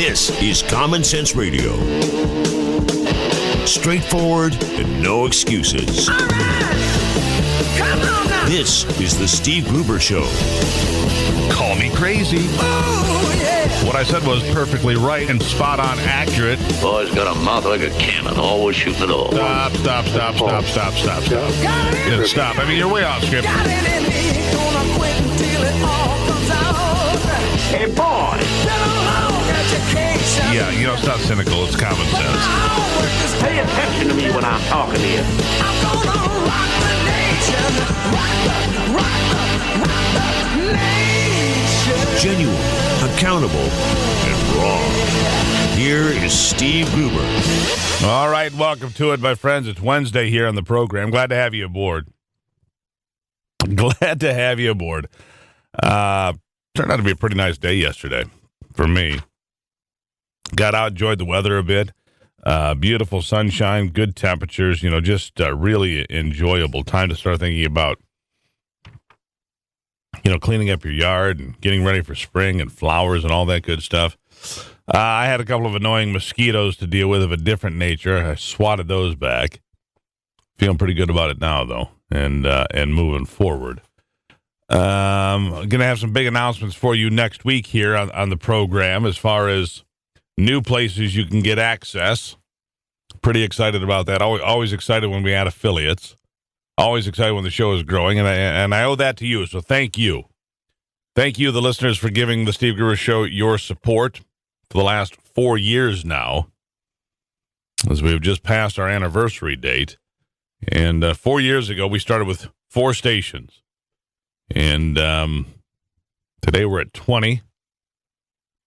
This is Common Sense Radio. Straightforward and no excuses. All right. Come on now. This is the Steve Gruber Show. Call me crazy. Oh, yeah. What I said was perfectly right and spot on accurate. Boy's got a mouth like a cannon, always shooting it all. Stop. Got it in me. Stop. I mean, you're way off script. Got it in me. Gonna quit until it all comes out. Hey, boy! Been a long education. Yeah, it's not cynical. It's common sense. Pay attention to me when I'm talking to you. I'm gonna rock the nation. Rock the nation. Genuine, accountable, and raw. Here is Steve Gruber. All right, welcome to it, my friends. It's Wednesday here on the program. Glad to have you aboard. Turned out to be a pretty nice day yesterday for me. Got out, enjoyed the weather a bit. Beautiful sunshine, good temperatures, just really enjoyable time to start thinking about, cleaning up your yard and getting ready for spring and flowers and all that good stuff. I had a couple of annoying mosquitoes to deal with of a different nature. I swatted those back. Feeling pretty good about it now, though, and moving forward. Going to have some big announcements for you next week here on the program as far as new places you can get access. Pretty excited about that. Always excited when we add affiliates. Always excited when the show is growing, and I owe that to you, so thank you. Thank you, the listeners, for giving the Steve Gruber Show your support for the last 4 years now, as we've just passed our anniversary date. And 4 years ago, we started with 4 stations. And today we're at 20,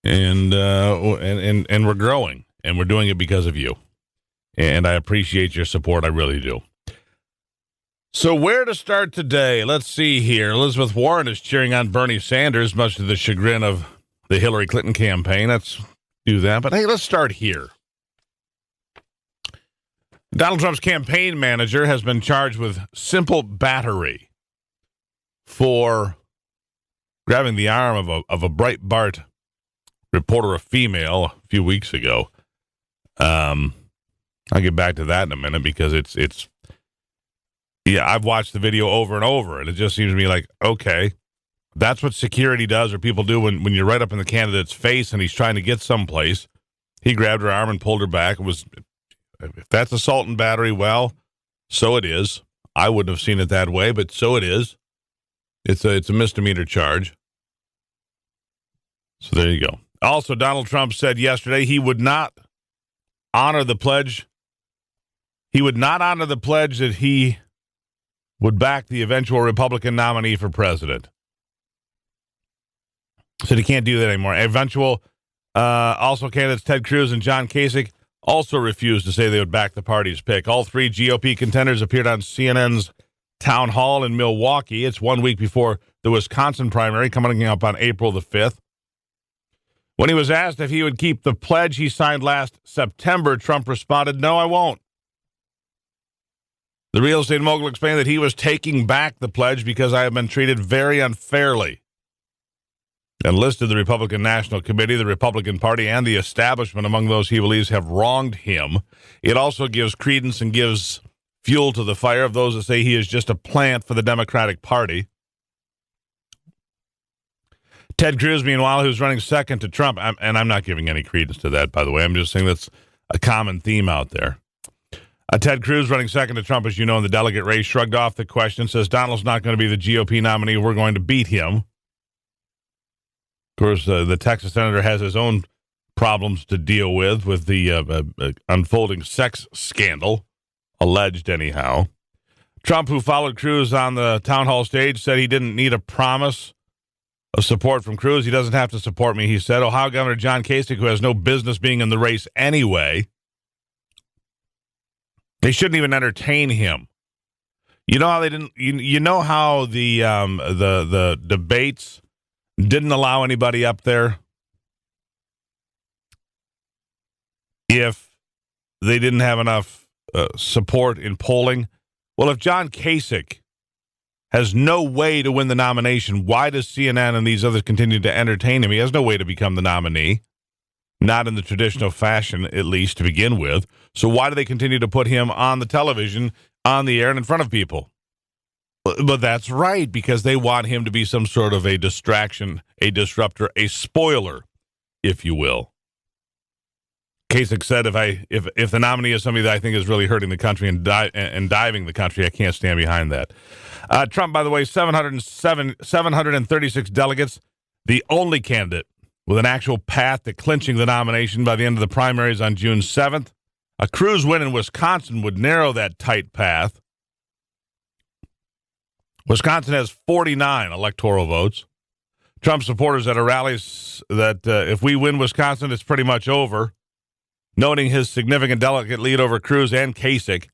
and we're growing, and we're doing it because of you. And I appreciate your support. I really do. So where to start today? Let's see here. Elizabeth Warren is cheering on Bernie Sanders, much to the chagrin of the Hillary Clinton campaign. Let's do that. But hey, let's start here. Donald Trump's campaign manager has been charged with simple battery for grabbing the arm of a Breitbart reporter, a female, a few weeks ago. I'll get back to that in a minute because it's I've watched the video over and over, and it just seems to me like, okay, that's what security does or people do when you're right up in the candidate's face and he's trying to get someplace. He grabbed her arm and pulled her back. If that's assault and battery, well, so it is. I wouldn't have seen it that way, but so it is. It's a misdemeanor charge. So there you go. Also, Donald Trump said yesterday he would not honor the pledge. He would not honor the pledge that he would back the eventual Republican nominee for president. Said he can't do that anymore. Also candidates Ted Cruz and John Kasich also refused to say they would back the party's pick. All 3 GOP contenders appeared on CNN's town hall in Milwaukee. It's 1 week before the Wisconsin primary coming up on April the 5th. When he was asked if he would keep the pledge he signed last September, Trump responded, "No, I won't." The real estate mogul explained that he was taking back the pledge because I have been treated very unfairly, and listed the Republican National Committee, the Republican Party, and the establishment among those he believes have wronged him. It also gives credence and gives fuel to the fire of those that say he is just a plant for the Democratic Party. Ted Cruz, meanwhile, who's running second to Trump, and I'm not giving any credence to that, by the way. I'm just saying that's a common theme out there. Ted Cruz, running second to Trump, as you know, in the delegate race, shrugged off the question, says Donald's not going to be the GOP nominee. We're going to beat him. Of course, the Texas senator has his own problems to deal with the unfolding sex scandal, alleged anyhow. Trump, who followed Cruz on the town hall stage, said he didn't need a promise of support from Cruz. He doesn't have to support me, he said. Ohio Governor John Kasich, who has no business being in the race anyway, they shouldn't even entertain him. You know how they didn't. You know how the debates didn't allow anybody up there if they didn't have enough support in polling. Well, if John Kasich has no way to win the nomination, why does CNN and these others continue to entertain him? He has no way to become the nominee. not in the traditional fashion, at least to begin with. So why do they continue to put him on the television, on the air, and in front of people? But that's right, because they want him to be some sort of a distraction, a disruptor, a spoiler, if you will. Kasich said, if the nominee is somebody that I think is really hurting the country and diving the country, I can't stand behind that. Trump, by the way, 736 delegates, the only candidate with an actual path to clinching the nomination by the end of the primaries on June 7th. A Cruz win in Wisconsin would narrow that tight path. Wisconsin has 49 electoral votes. Trump supporters at a rally that if we win Wisconsin, it's pretty much over. Noting his significant delegate lead over Cruz and Kasich,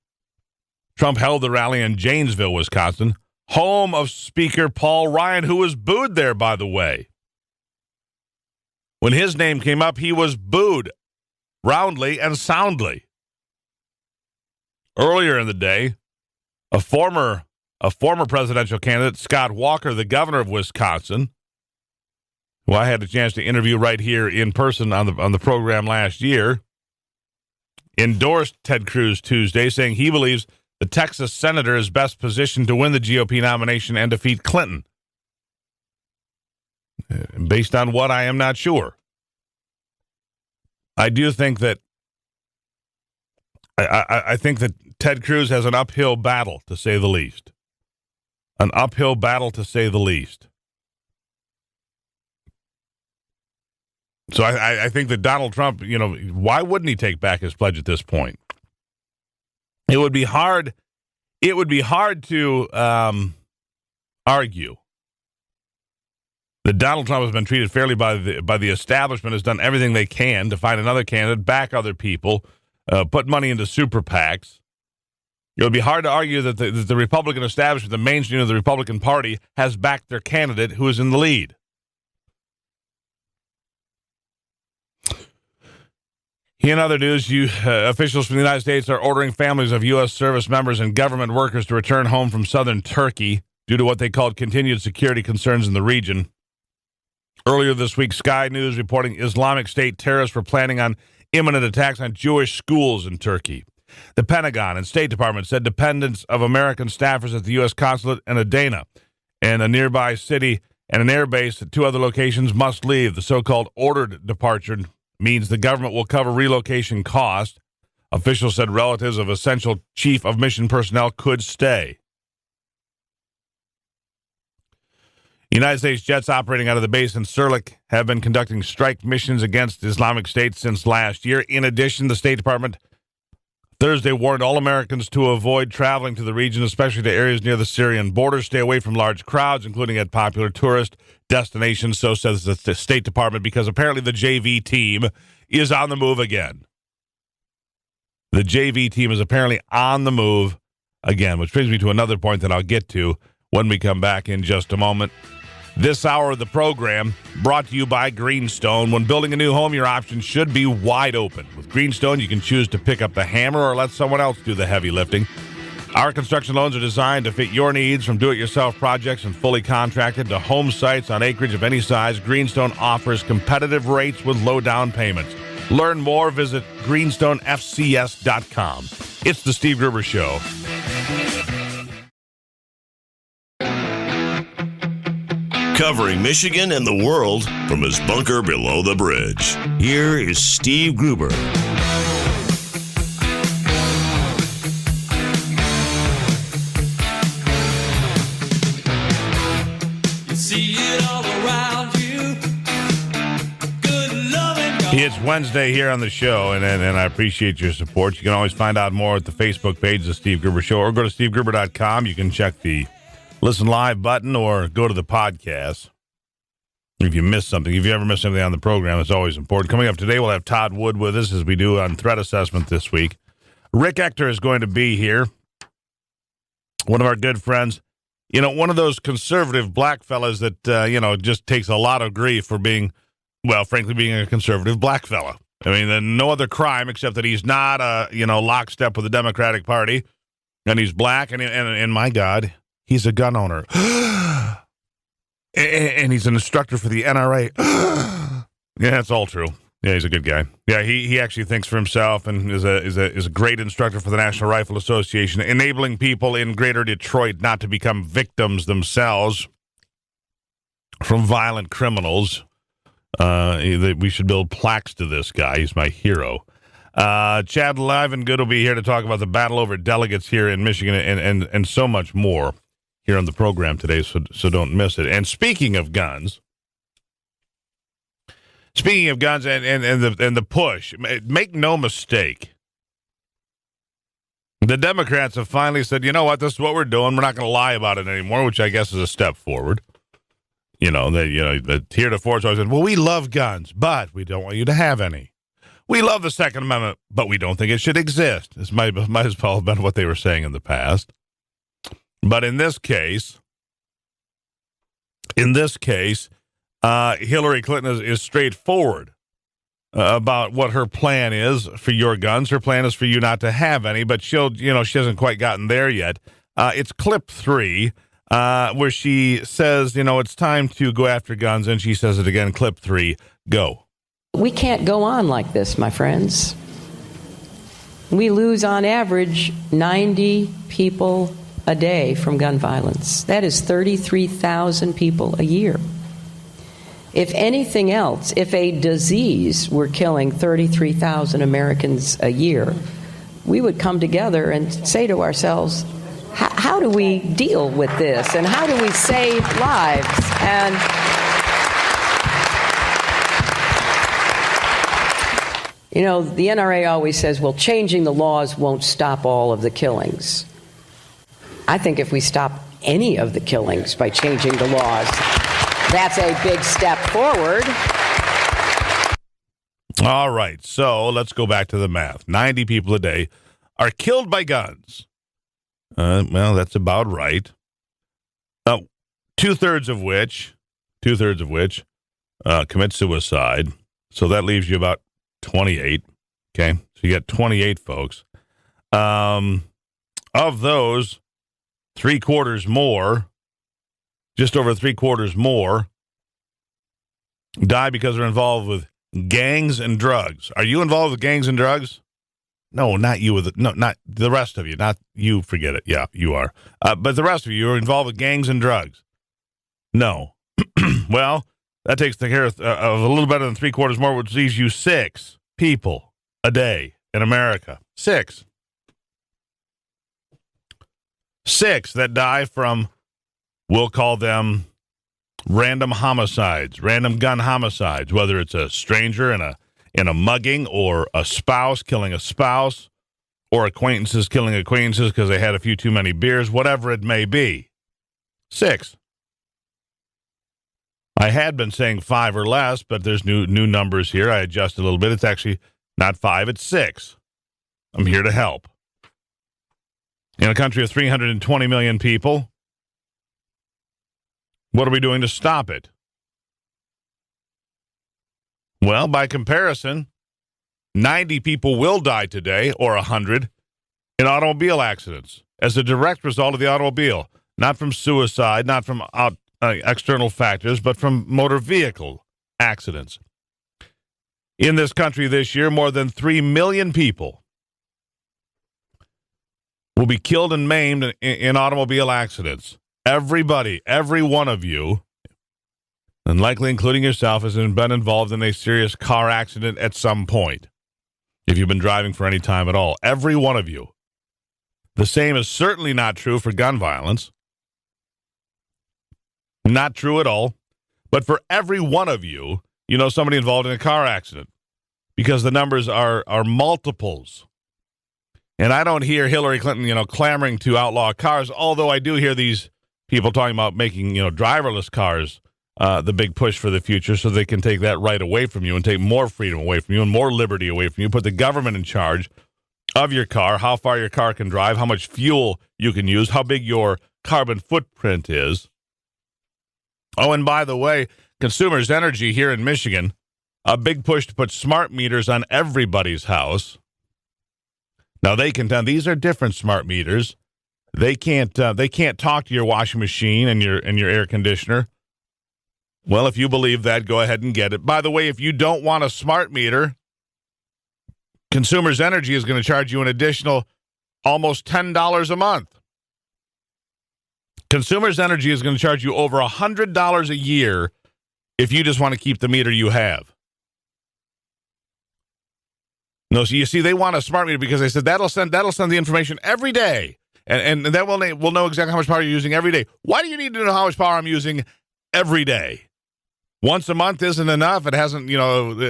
Trump held the rally in Janesville, Wisconsin, home of Speaker Paul Ryan, who was booed there, by the way. When his name came up, he was booed roundly and soundly. Earlier in the day, a former presidential candidate, Scott Walker, the governor of Wisconsin, who I had a chance to interview right here in person on the program last year, endorsed Ted Cruz Tuesday, saying he believes the Texas senator is best positioned to win the GOP nomination and defeat Clinton. Based on what, I am not sure. I do think that I think that Ted Cruz has an uphill battle, to say the least. An uphill battle, to say the least. So I think that Donald Trump, why wouldn't he take back his pledge at this point? It would be hard. It would be hard to argue that Donald Trump has been treated fairly by the establishment, has done everything they can to find another candidate, back other people, put money into super PACs. It would be hard to argue that the Republican establishment, the mainstream of the Republican Party, has backed their candidate who is in the lead. In other news, officials from the United States are ordering families of U.S. service members and government workers to return home from southern Turkey due to what they called continued security concerns in the region. Earlier this week, Sky News reporting Islamic State terrorists were planning on imminent attacks on Jewish schools in Turkey. The Pentagon and State Department said dependents of American staffers at the U.S. consulate in Adana and a nearby city and an air base at two other locations must leave. The so-called ordered departure means the government will cover relocation costs. Officials said relatives of essential chief of mission personnel could stay. United States jets operating out of the base in Sirleaf have been conducting strike missions against Islamic State since last year. In addition, the State Department Thursday warned all Americans to avoid traveling to the region, especially to areas near the Syrian border. Stay away from large crowds, including at popular tourist destinations, so says the State Department, because apparently the JV team is on the move again. The JV team is apparently on the move again, which brings me to another point that I'll get to when we come back in just a moment. This hour of the program brought to you by Greenstone. When building a new home, your options should be wide open. With Greenstone, you can choose to pick up the hammer or let someone else do the heavy lifting. Our construction loans are designed to fit your needs, from do-it-yourself projects and fully contracted to home sites on acreage of any size. Greenstone offers competitive rates with low down payments. Learn more, visit greenstonefcs.com. It's the Steve Gruber Show. Covering Michigan and the world from his bunker below the bridge. Here is Steve Gruber. You see it all around you. Good loving. It's Wednesday here on the show, and I appreciate your support. You can always find out more at the Facebook page of the Steve Gruber Show, or go to stevegruber.com. You can check the Listen Live button or go to the podcast. If you missed something, if you ever missed something on the program, it's always important. Coming up today, we'll have Todd Wood with us, as we do on threat assessment this week. Rick Ector is going to be here, one of our good friends. One of those conservative black fellas that, just takes a lot of grief for being, frankly, being a conservative black fella. I mean, no other crime except that he's not, lockstep with the Democratic Party, and he's black, and my God, he's a gun owner. And he's an instructor for the NRA. Yeah, it's all true. Yeah, he's a good guy. Yeah, he actually thinks for himself and is a great instructor for the National Rifle Association, enabling people in Greater Detroit not to become victims themselves from violent criminals. We should build plaques to this guy. He's my hero. Chad Livengood will be here to talk about the battle over delegates here in Michigan and so much more here on the program today, so don't miss it. And speaking of guns and the push, make no mistake, the Democrats have finally said, you know what, this is what we're doing. We're not going to lie about it anymore, which I guess is a step forward. The heretofore always said, well, we love guns, but we don't want you to have any. We love the Second Amendment, but we don't think it should exist. This might as well have been what they were saying in the past. But in this case, Hillary Clinton is straightforward about what her plan is for your guns. Her plan is for you not to have any, but she hasn't quite gotten there yet. It's clip 3, where she says, it's time to go after guns, and she says it again, clip 3, go. We can't go on like this, my friends. We lose on average 90 people a day from gun violence. That is 33,000 people a year. If anything else, if a disease were killing 33,000 Americans a year, we would come together and say to ourselves, how do we deal with this? And how do we save lives? And the NRA always says, well, changing the laws won't stop all of the killings. I think if we stop any of the killings by changing the laws, that's a big step forward. All right, so let's go back to the math. 90 people a day are killed by guns. Well, that's about right. Two-thirds of which commit suicide. So that leaves you about 28. Okay, so you got 28 folks. Of those, just over three quarters more, die because they're involved with gangs and drugs. Are you involved with gangs and drugs? No, not you. Not the rest of you. Not you. Forget it. Yeah, you are. But the rest of you are involved with gangs and drugs. No. Well, that takes care of a little better than 3/4 more, which leaves you 6 people a day in America. 6 that die from, we'll call them random homicides, random gun homicides, whether it's a stranger in a mugging, or a spouse killing a spouse, or acquaintances killing acquaintances because they had a few too many beers, whatever it may be. 6. I had been saying 5 or less, but there's new numbers here. I adjusted a little bit. It's actually not 5, it's 6. I'm here to help. In a country of 320 million people, what are we doing to stop it? Well, by comparison, 90 people will die today, or 100, in automobile accidents as a direct result of the automobile, not from suicide, not from external factors, but from motor vehicle accidents. In this country this year, more than 3 million people will be killed and maimed in automobile accidents. Everybody, every one of you, and likely including yourself, has been involved in a serious car accident at some point, if you've been driving for any time at all. Every one of you. The same is certainly not true for gun violence. Not true at all. But for every one of you, you know somebody involved in a car accident, because the numbers are multiples. And I don't hear Hillary Clinton, clamoring to outlaw cars, although I do hear these people talking about making, driverless cars the big push for the future, so they can take that right away from you and take more freedom away from you and more liberty away from you, put the government in charge of your car, how far your car can drive, how much fuel you can use, how big your carbon footprint is. Oh, and by the way, Consumers Energy here in Michigan, a big push to put smart meters on everybody's house. Now, they contend these are different smart meters. They can't talk to your washing machine and your air conditioner. Well, if you believe that, go ahead and get it. By the way, if you don't want a smart meter, Consumers Energy is going to charge you an additional almost $10 a month. Consumers Energy is going to charge you over $100 a year if you just want to keep the meter you have. No, so you see, they want a smart meter because they said that'll send the information every day, and that will know exactly how much power you're using every day. Why do you need to know how much power I'm using every day? Once a month isn't enough. It hasn't,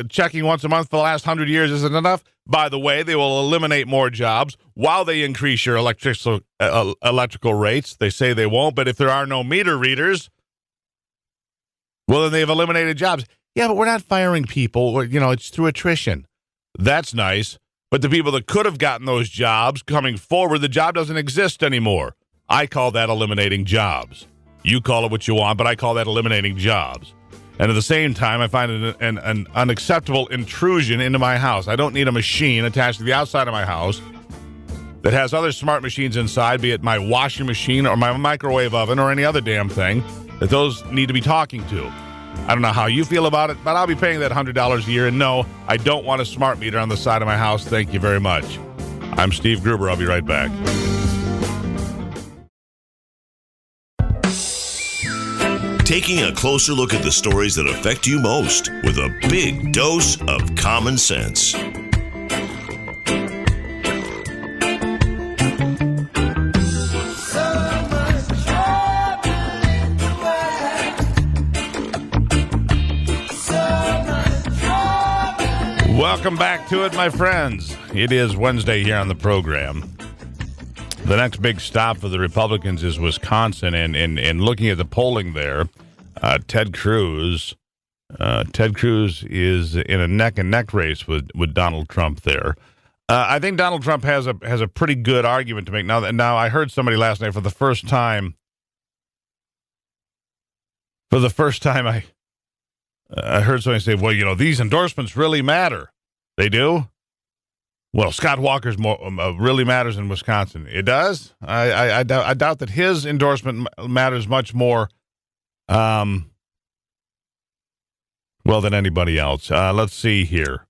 checking once a month for the last 100 years isn't enough. By the way, they will eliminate more jobs while they increase your electrical rates. They say they won't, but if there are no meter readers, well, then they've eliminated jobs. Yeah, but we're not firing people. It's through attrition. That's nice. But the people that could have gotten those jobs coming forward, the job doesn't exist anymore. I call that eliminating jobs. You call it what you want, but I call that eliminating jobs. And at the same time, I find it an unacceptable intrusion into my house. I don't need a machine attached to the outside of my house that has other smart machines inside, be it my washing machine or my microwave oven or any other damn thing, that those need to be talking to. I don't know how you feel about it, but I'll be paying that $100 a year. And no, I don't want a smart meter on the side of my house. Thank you very much. I'm Steve Gruber. I'll be right back. Taking a closer look at the stories that affect you most with a big dose of common sense. Welcome back to it, my friends. It is Wednesday here on the program. The next big stop for the Republicans is Wisconsin, and looking at the polling there, Ted Cruz is in a neck-and-neck race with Donald Trump there. I think Donald Trump has a pretty good argument to make. Now I heard somebody last night for the first time I heard somebody say, well, these endorsements really matter. They do? Well, Scott Walker's really matters in Wisconsin. It does? I doubt that his endorsement matters much more, than anybody else. Let's see here.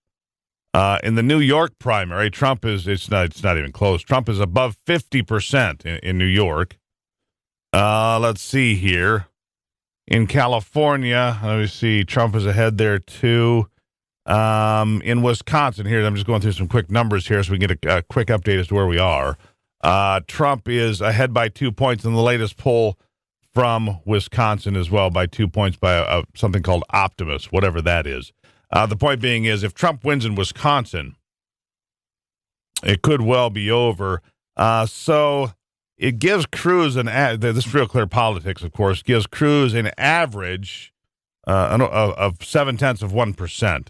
In the New York primary, Trump it's not even close. Trump is above 50% in New York. Let's see here. In California, let me see, Trump is ahead there too. In Wisconsin here, I'm just going through some quick numbers here so we can get a quick update as to where we are. Trump is ahead by 2 points in the latest poll from Wisconsin as well, by 2 points by something called Optimus, whatever that is. The point being is, if Trump wins in Wisconsin, it could well be over. So it gives Cruz this is Real Clear Politics, of course, gives Cruz an average of 0.7%.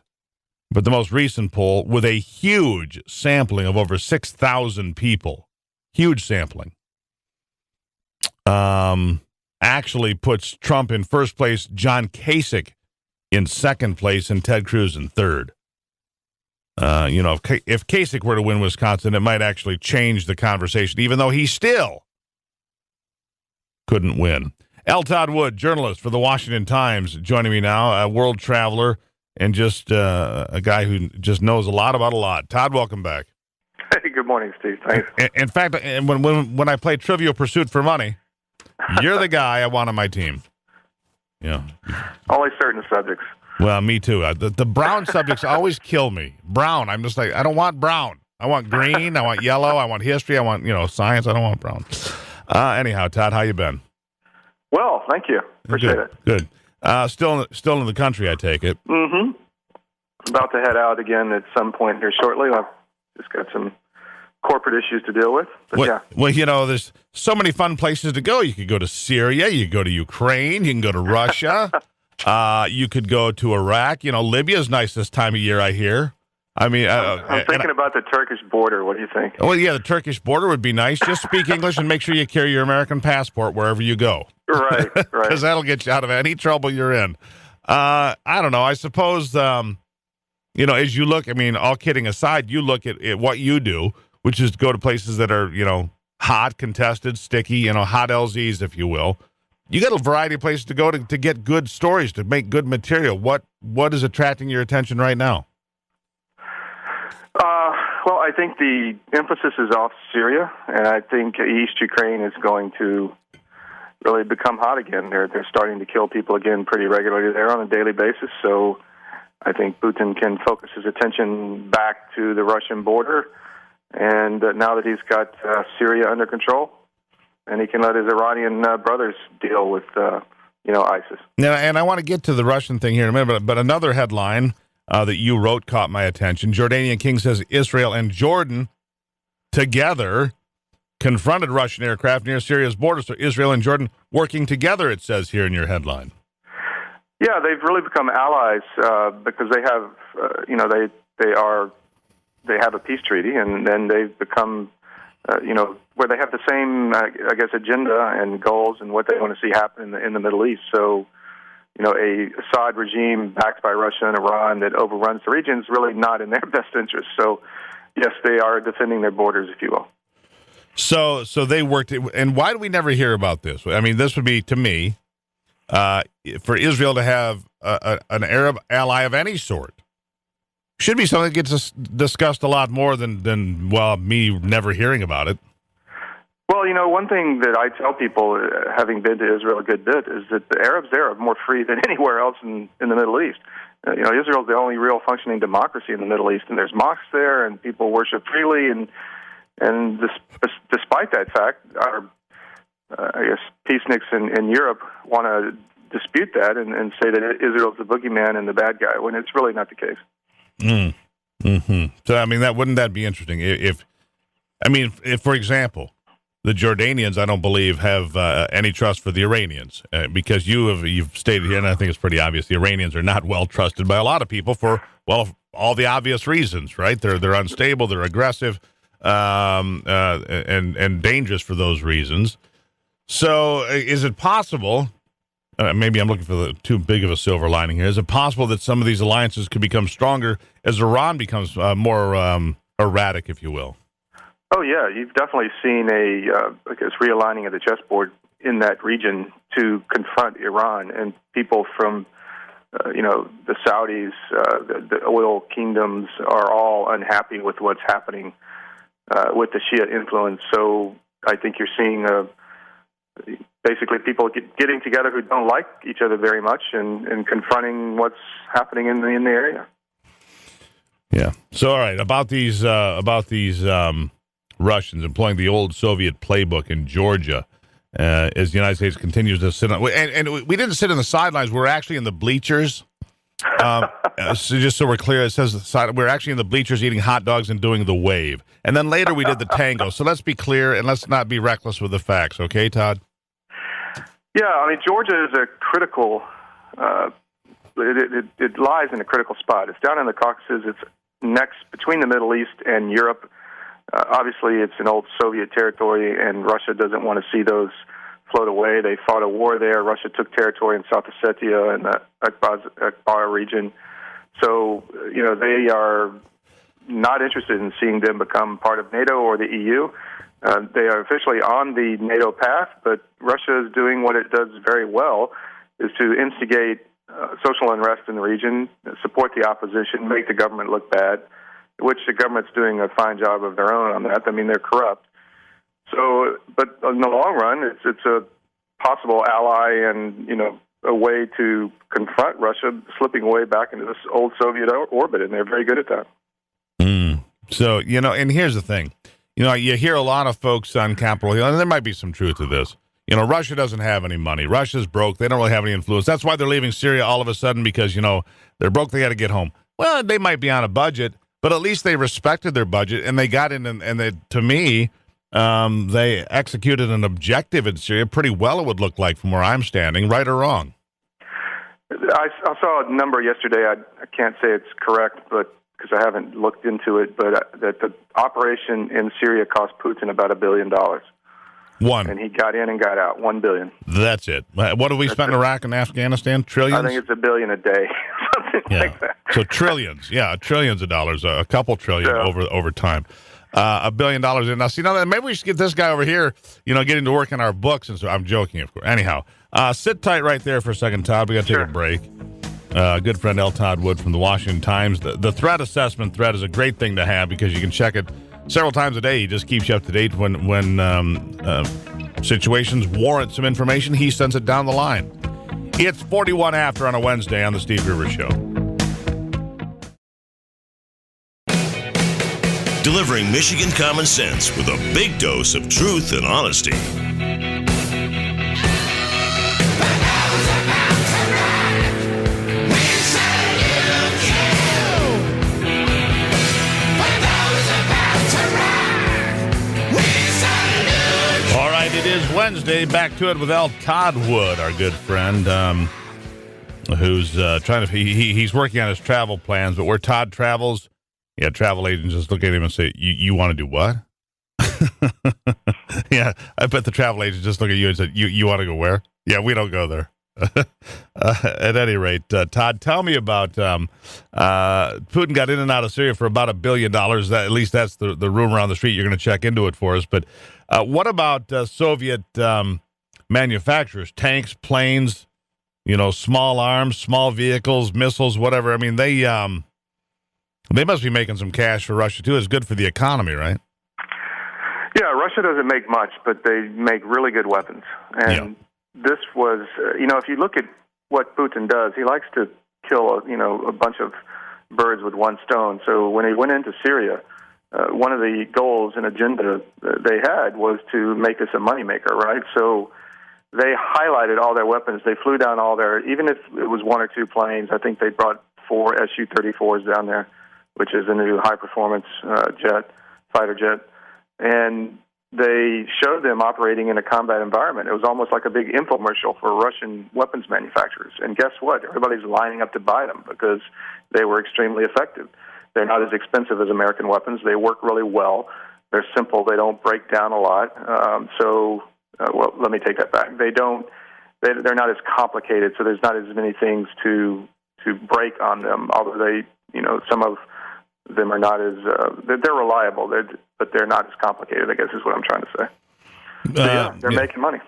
But the most recent poll, with a huge sampling of over 6,000 people, huge sampling, actually puts Trump in first place, John Kasich in second place, and Ted Cruz in third. If Kasich were to win Wisconsin, it might actually change the conversation, even though he still couldn't win. Todd Wood, journalist for the Washington Times, joining me now, a world traveler and just a guy who just knows a lot about a lot. Todd, welcome back. Hey, good morning, Steve. Thanks. In fact, when I play Trivial Pursuit for money, you're the guy I want on my team. Yeah. Only certain subjects. Well, me too. The brown subjects always kill me. Brown, I'm just like, I don't want brown. I want green. I want yellow. I want history. I want science. I don't want brown. Anyhow, Todd, how you been? Well, thank you. Appreciate it. Good. Still in the country, I take it. Mm-hmm. About to head out again at some point here shortly. I've just got some corporate issues to deal with. But well, there's so many fun places to go. You could go to Syria. You could go to Ukraine. You can go to Russia. You could go to Iraq. Libya's nice this time of year, I hear. I mean, I'm thinking about the Turkish border. What do you think? Well, yeah, the Turkish border would be nice. Just speak English and make sure you carry your American passport wherever you go. Right. Because that'll get you out of any trouble you're in. I don't know. I suppose, as you look, I mean, all kidding aside, you look at what you do, which is to go to places that are, hot, contested, sticky, hot LZs, if you will. you got a variety of places to go to get good stories, to make good material. What is attracting your attention right now? Well, I think the emphasis is off Syria, and I think East Ukraine is going to really become hot again. They're starting to kill people again pretty regularly there on a daily basis, so I think Putin can focus his attention back to the Russian border, and now that he's got Syria under control, and he can let his Iranian brothers deal with, ISIS. Yeah, and I want to get to the Russian thing here in a minute, but another headline that you wrote caught my attention. Jordanian king says Israel and Jordan together confronted Russian aircraft near Syria's border. So Israel and Jordan working together, it says here in your headline. Yeah, they've really become allies because they have, they have a peace treaty, and then they've become, where they have the same, agenda and goals and what they want to see happen in the Middle East. So, a Assad regime backed by Russia and Iran that overruns the region is really not in their best interest. So, yes, they are defending their borders, if you will. So they worked, and why do we never hear about this? I mean, this would be, to me, for Israel to have an Arab ally of any sort. Should be something that gets discussed a lot more than me never hearing about it. Well, one thing that I tell people, having been to Israel a good bit, is that the Arabs there are more free than anywhere else in the Middle East. Israel's the only real functioning democracy in the Middle East, and there's mosques there, and people worship freely, and despite that fact, our, peaceniks in Europe want to dispute that and say that Israel's the boogeyman and the bad guy, when it's really not the case. Mm-hmm. So, I mean, wouldn't that be interesting? If, for example, the Jordanians, I don't believe, have any trust for the Iranians because you've stated here, and I think it's pretty obvious, the Iranians are not well trusted by a lot of people for, all the obvious reasons, right? They're unstable, they're aggressive, and dangerous for those reasons. So, is it possible? Maybe I'm looking for too big of a silver lining here. Is it possible that some of these alliances could become stronger as Iran becomes more erratic, if you will? Oh, yeah. You've definitely seen realigning of the chessboard in that region to confront Iran, and people from, the Saudis, the oil kingdoms are all unhappy with what's happening with the Shia influence. So I think you're seeing basically people getting together who don't like each other very much and confronting what's happening in the area. Yeah. So, all right, about these Russians employing the old Soviet playbook in Georgia as the United States continues to sit on, and we didn't sit in the sidelines. We're actually in the bleachers. So just so we're clear, it says we're actually in the bleachers eating hot dogs and doing the wave. And then later we did the tango. So let's be clear and let's not be reckless with the facts. Okay, Todd? Yeah, Georgia is a critical, it lies in a critical spot. It's down in the Caucasus. It's next between the Middle East and Europe. Obviously, it's an old Soviet territory, and Russia doesn't want to see those float away. They fought a war there. Russia took territory in South Ossetia and the Akbar region. So, they are not interested in seeing them become part of NATO or the EU. They are officially on the NATO path, but Russia is doing what it does very well, is to instigate social unrest in the region, support the opposition, make the government look bad, which the government's doing a fine job of their own on that. I mean, they're corrupt. So, but in the long run, it's a possible ally and, a way to confront Russia slipping away back into this old Soviet orbit, and they're very good at that. So, and here's the thing. You hear a lot of folks on Capitol Hill, and there might be some truth to this. Russia doesn't have any money. Russia's broke. They don't really have any influence. That's why they're leaving Syria all of a sudden because, they're broke. They got to get home. Well, they might be on a budget, but at least they respected their budget, and they got in, and they, to me, they executed an objective in Syria pretty well, it would look like, from where I'm standing, right or wrong. I saw a number yesterday. I can't say it's correct, but because I haven't looked into it, but that the operation in Syria cost Putin about $1 billion. And he got in and got out, $1 billion. That's it. What have we spent in Iraq and Afghanistan? Trillions? I think it's $1 billion a day, something like that. So trillions, trillions of dollars, a couple trillion over time. $1 billion in. Now, maybe we should get this guy over here, getting to work on our books. And so I'm joking, of course. Anyhow, Sit tight right there for a second, Todd. We got to take a break. Good friend Todd Wood from the Washington Times. The threat assessment thread is a great thing to have because you can check it several times a day. He just keeps you up to date when situations warrant some information. He sends it down the line. It's 41 after on a Wednesday on the Steve Gruber Show. Delivering Michigan common sense with a big dose of truth and honesty. It is Wednesday. Back to it with Todd Wood, our good friend, who's trying to. He's working on his travel plans. But where Todd travels, travel agents just look at him and say, "You want to do what?" Yeah, I bet the travel agents just look at you and say, "You want to go where?" Yeah, we don't go there. At any rate, Todd, tell me about Putin got in and out of Syria for about $1 billion. At least that's the rumor on the street. You're going to check into it for us. But what about Soviet manufacturers, tanks, planes, small arms, small vehicles, missiles, whatever? I mean, they must be making some cash for Russia, too. It's good for the economy, right? Yeah, Russia doesn't make much, but they make really good weapons. And this was, if you look at what Putin does, he likes to kill, a bunch of birds with one stone. So when he went into Syria, one of the goals and agenda they had was to make this a moneymaker, right? So they highlighted all their weapons. They flew down all their, even if it was one or two planes, I think they brought 4 Su-34s down there, which is a new high-performance fighter jet. And they showed them operating in a combat environment. It was almost like a big infomercial for Russian weapons manufacturers. And guess what? Everybody's lining up to buy them because they were extremely effective. They're not as expensive as American weapons. They work really well. They're simple. They don't break down a lot. Well, let me take that back. They're not as complicated, so there's not as many things to break on them, although they, some of them are not as, they're reliable, but they're not as complicated, I guess is what I'm trying to say. So, they're making money.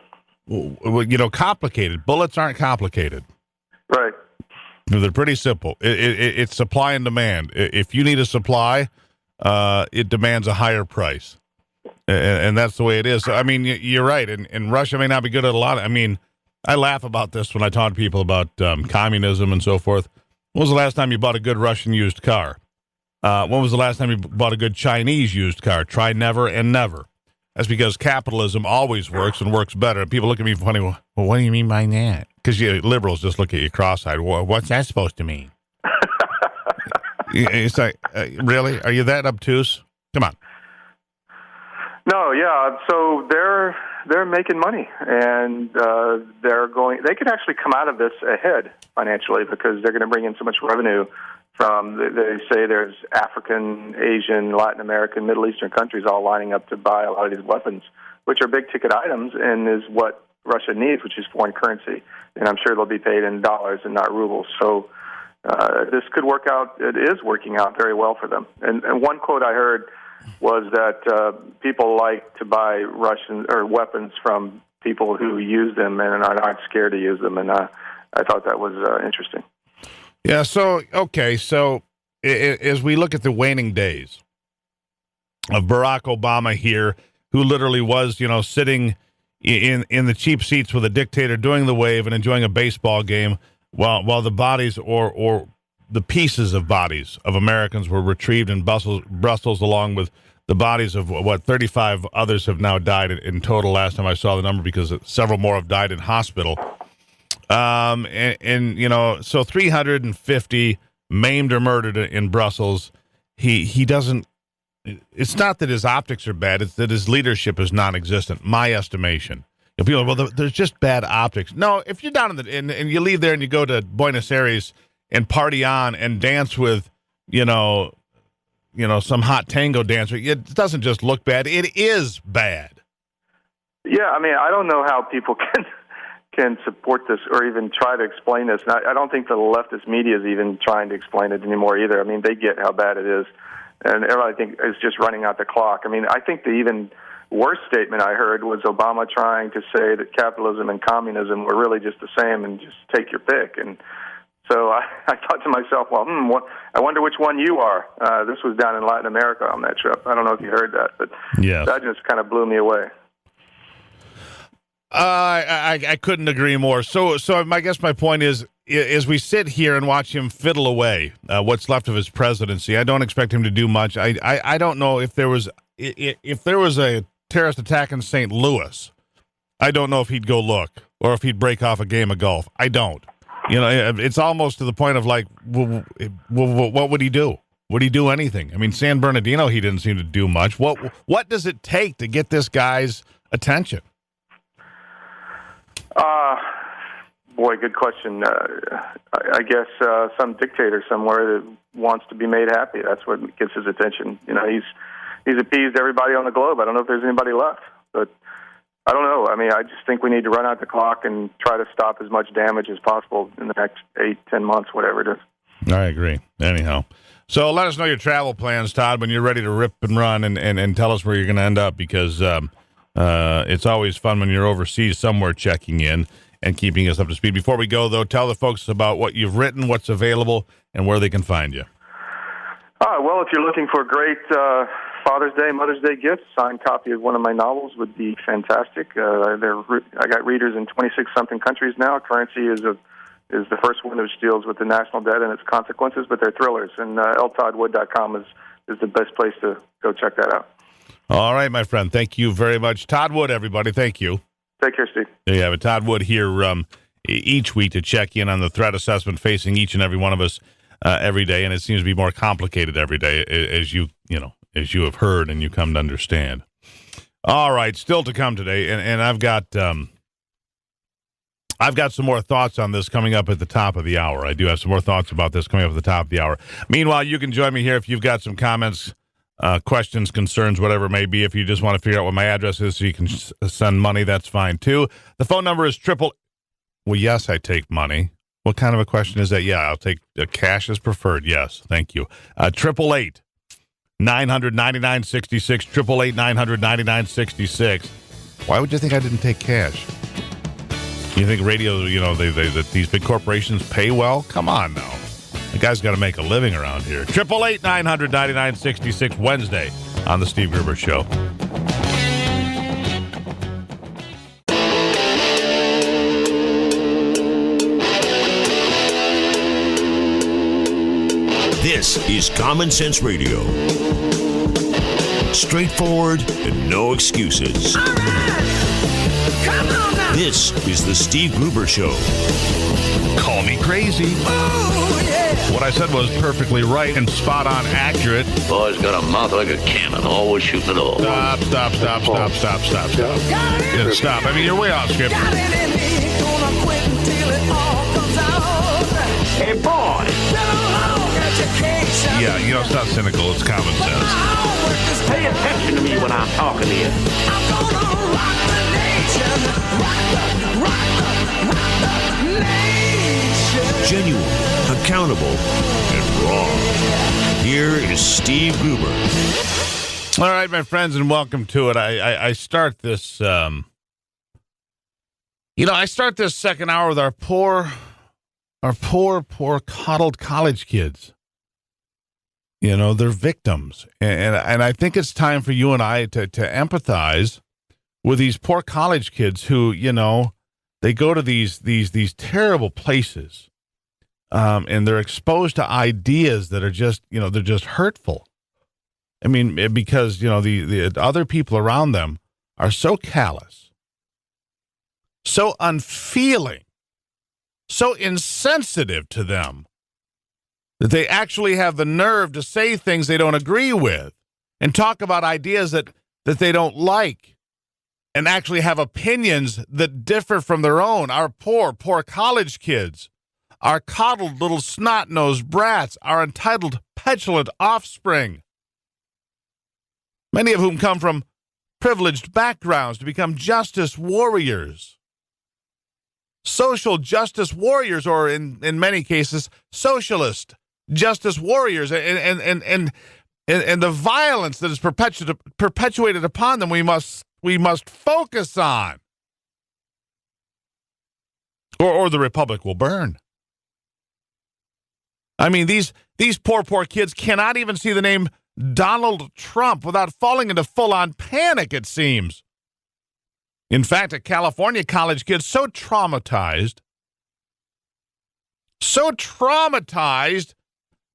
Well, complicated. Bullets aren't complicated. Right. They're pretty simple. It's supply and demand. If you need a supply, it demands a higher price. And that's the way it is. So, I mean, you're right. And Russia may not be good at a lot. I mean, I laugh about this when I talk to people about communism and so forth. When was the last time you bought a good Russian used car? When was the last time you bought a good Chinese used car? Try never and never. That's because capitalism always works and works better. And people look at me funny, well, what do you mean by that? Because liberals just look at you cross-eyed. Well, what's that supposed to mean? It's like, really? Are you that obtuse? Come on. No, yeah. So they're making money, and they could actually come out of this ahead financially because they're going to bring in so much revenue from, they say there's African, Asian, Latin American, Middle Eastern countries all lining up to buy a lot of these weapons, which are big-ticket items and is what Russia needs, which is foreign currency. And I'm sure they'll be paid in dollars and not rubles. So this could work out. It is working out very well for them. And one quote I heard was that people like to buy Russian or weapons from people who use them and are not scared to use them. And I thought that was interesting. Yeah, so, okay, so as we look at the waning days of Barack Obama here, who literally was, sitting in the cheap seats with a dictator doing the wave and enjoying a baseball game while the bodies or the pieces of bodies of Americans were retrieved in Brussels along with the bodies of, 35 others have now died in total last time I saw the number because several more have died in hospital. So 350 maimed or murdered in Brussels. He doesn't, it's not that his optics are bad, it's that his leadership is non-existent, my estimation. People are, well, there's just bad optics. No, if you're down and you leave there and you go to Buenos Aires and party on and dance with, some hot tango dancer, it doesn't just look bad, it is bad. Yeah, I mean, I don't know how people can support this or even try to explain this. And I don't think the leftist media is even trying to explain it anymore either. I mean, they get how bad it is, and everybody is just running out the clock. I mean, I think that even worst statement I heard was Obama trying to say that capitalism and communism were really just the same and just take your pick. And so I thought to myself, well, I wonder which one you are. This was down in Latin America on that trip. I don't know if you heard that, but that just kind of blew me away. I couldn't agree more. So I guess my point is, as we sit here and watch him fiddle away what's left of his presidency, I don't expect him to do much. I don't know if there was a terrorist attack in St. Louis. I don't know if he'd go look or if he'd break off a game of golf. I don't. It's almost to the point of like, what would he do? Would he do anything? I mean, San Bernardino, he didn't seem to do much. What does it take to get this guy's attention? Boy, good question. I guess some dictator somewhere that wants to be made happy. That's what gets his attention. He's appeased everybody on the globe. I don't know if there's anybody left, but I don't know. I mean, I just think we need to run out the clock and try to stop as much damage as possible in the next 8-10 months, whatever it is. I agree. Anyhow, so let us know your travel plans, Todd, when you're ready to rip and run, and tell us where you're going to end up, because it's always fun when you're overseas somewhere checking in and keeping us up to speed. Before we go, though, tell the folks about what you've written, what's available, and where they can find you. Well, if you're looking for great Father's Day, Mother's Day gifts, signed copy of one of my novels would be fantastic. I got readers in 26-something countries now. Currency is the first one which deals with the national debt and its consequences, but they're thrillers. And toddwood.com is the best place to go check that out. All right, my friend. Thank you very much. Todd Wood, everybody. Thank you. Take care, Steve. There you have it. Todd Wood here each week to check in on the threat assessment facing each and every one of us every day, and it seems to be more complicated every day, as you have heard and you come to understand. All right, still to come today, and I've got some more thoughts on this coming up at the top of the hour. I do have some more thoughts about this coming up at the top of the hour. Meanwhile, you can join me here if you've got some comments, questions, concerns, whatever it may be. If you just want to figure out what my address is so you can send money, that's fine too. The phone number is Well, yes, I take money. What kind of a question is that? Yeah, I'll take cash as preferred. Yes, thank you. 888 900-9966, 888 900-9966. Why would you think I didn't take cash? You think radio, that these big corporations pay well? Come on now. The guy's got to make a living around here. 888 900-9966, Wednesday on The Steve Gruber Show. This is Common Sense Radio. Straightforward and no excuses. All right. Come on now. This is the Steve Gruber Show. Call me crazy. Oh, yeah. What I said was perfectly right and spot on accurate. Boy's got a mouth like a cannon, always shooting it all. Stop. Got it. Yeah, stop. I mean, you're way off script. Got it in me. Gonna quit until it all comes out. Hey, boy! Been a long education. Yeah, it's not cynical. It's common My sense. homework is Pay attention to me when I'm talking to you. I'm gonna rock the nation. Rock the nation. Genuine, accountable, and raw. Here is Steve Gruber. All right, my friends, and welcome to it. I start this, I start this second hour with our poor coddled college kids. They're victims. And I think it's time for you and I to empathize with these poor college kids who, they go to these terrible places, and they're exposed to ideas that are just, they're just hurtful. I mean, because, the other people around them are so callous, so unfeeling, so insensitive to them that they actually have the nerve to say things they don't agree with and talk about ideas that they don't like and actually have opinions that differ from their own. Our poor college kids, our coddled little snot-nosed brats, our entitled, petulant offspring, many of whom come from privileged backgrounds to become justice warriors. Social justice warriors, or in many cases, socialist justice warriors. And and the violence that is perpetuated upon them we must focus on, or the republic will burn. I mean, these poor kids cannot even see the name Donald Trump without falling into full-on panic, it seems. In fact, a California college kid so traumatized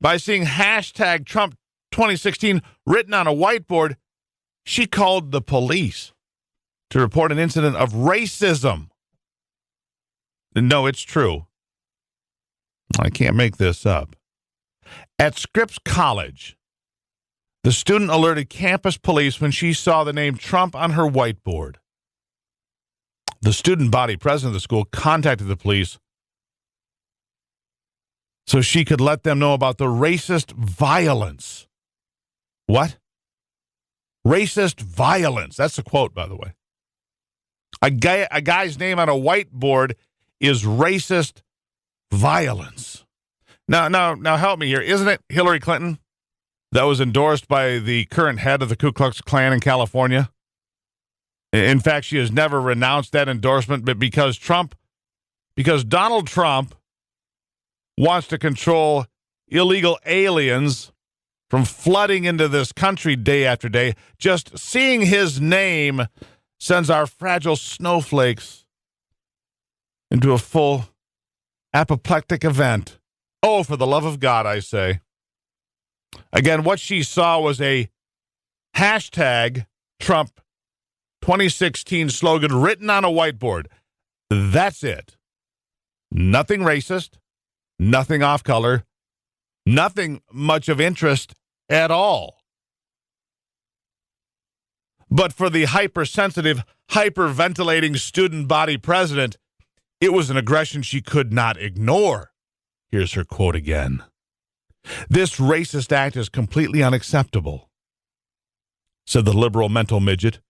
by seeing hashtag Trump 2016 written on a whiteboard, she called the police to report an incident of racism. No, it's true. I can't make this up. At Scripps College, the student alerted campus police when she saw the name Trump on her whiteboard. The student body president of the school contacted the police so she could let them know about the racist violence. What? Racist violence. That's the quote, by the way. A guy's name on a whiteboard is racist violence. Now, help me here. Isn't it Hillary Clinton that was endorsed by the current head of the Ku Klux Klan in California? In fact, she has never renounced that endorsement, but because Donald Trump wants to control illegal aliens from flooding into this country day after day, just seeing his name sends our fragile snowflakes into a full apoplectic event. Oh, for the love of God, I say. Again, what she saw was a hashtag Trump 2016 slogan written on a whiteboard. That's it. Nothing racist, nothing off color, nothing much of interest at all. But for the hypersensitive, hyperventilating student body president, it was an aggression she could not ignore. Here's her quote again. "This racist act is completely unacceptable," said the liberal mental midget,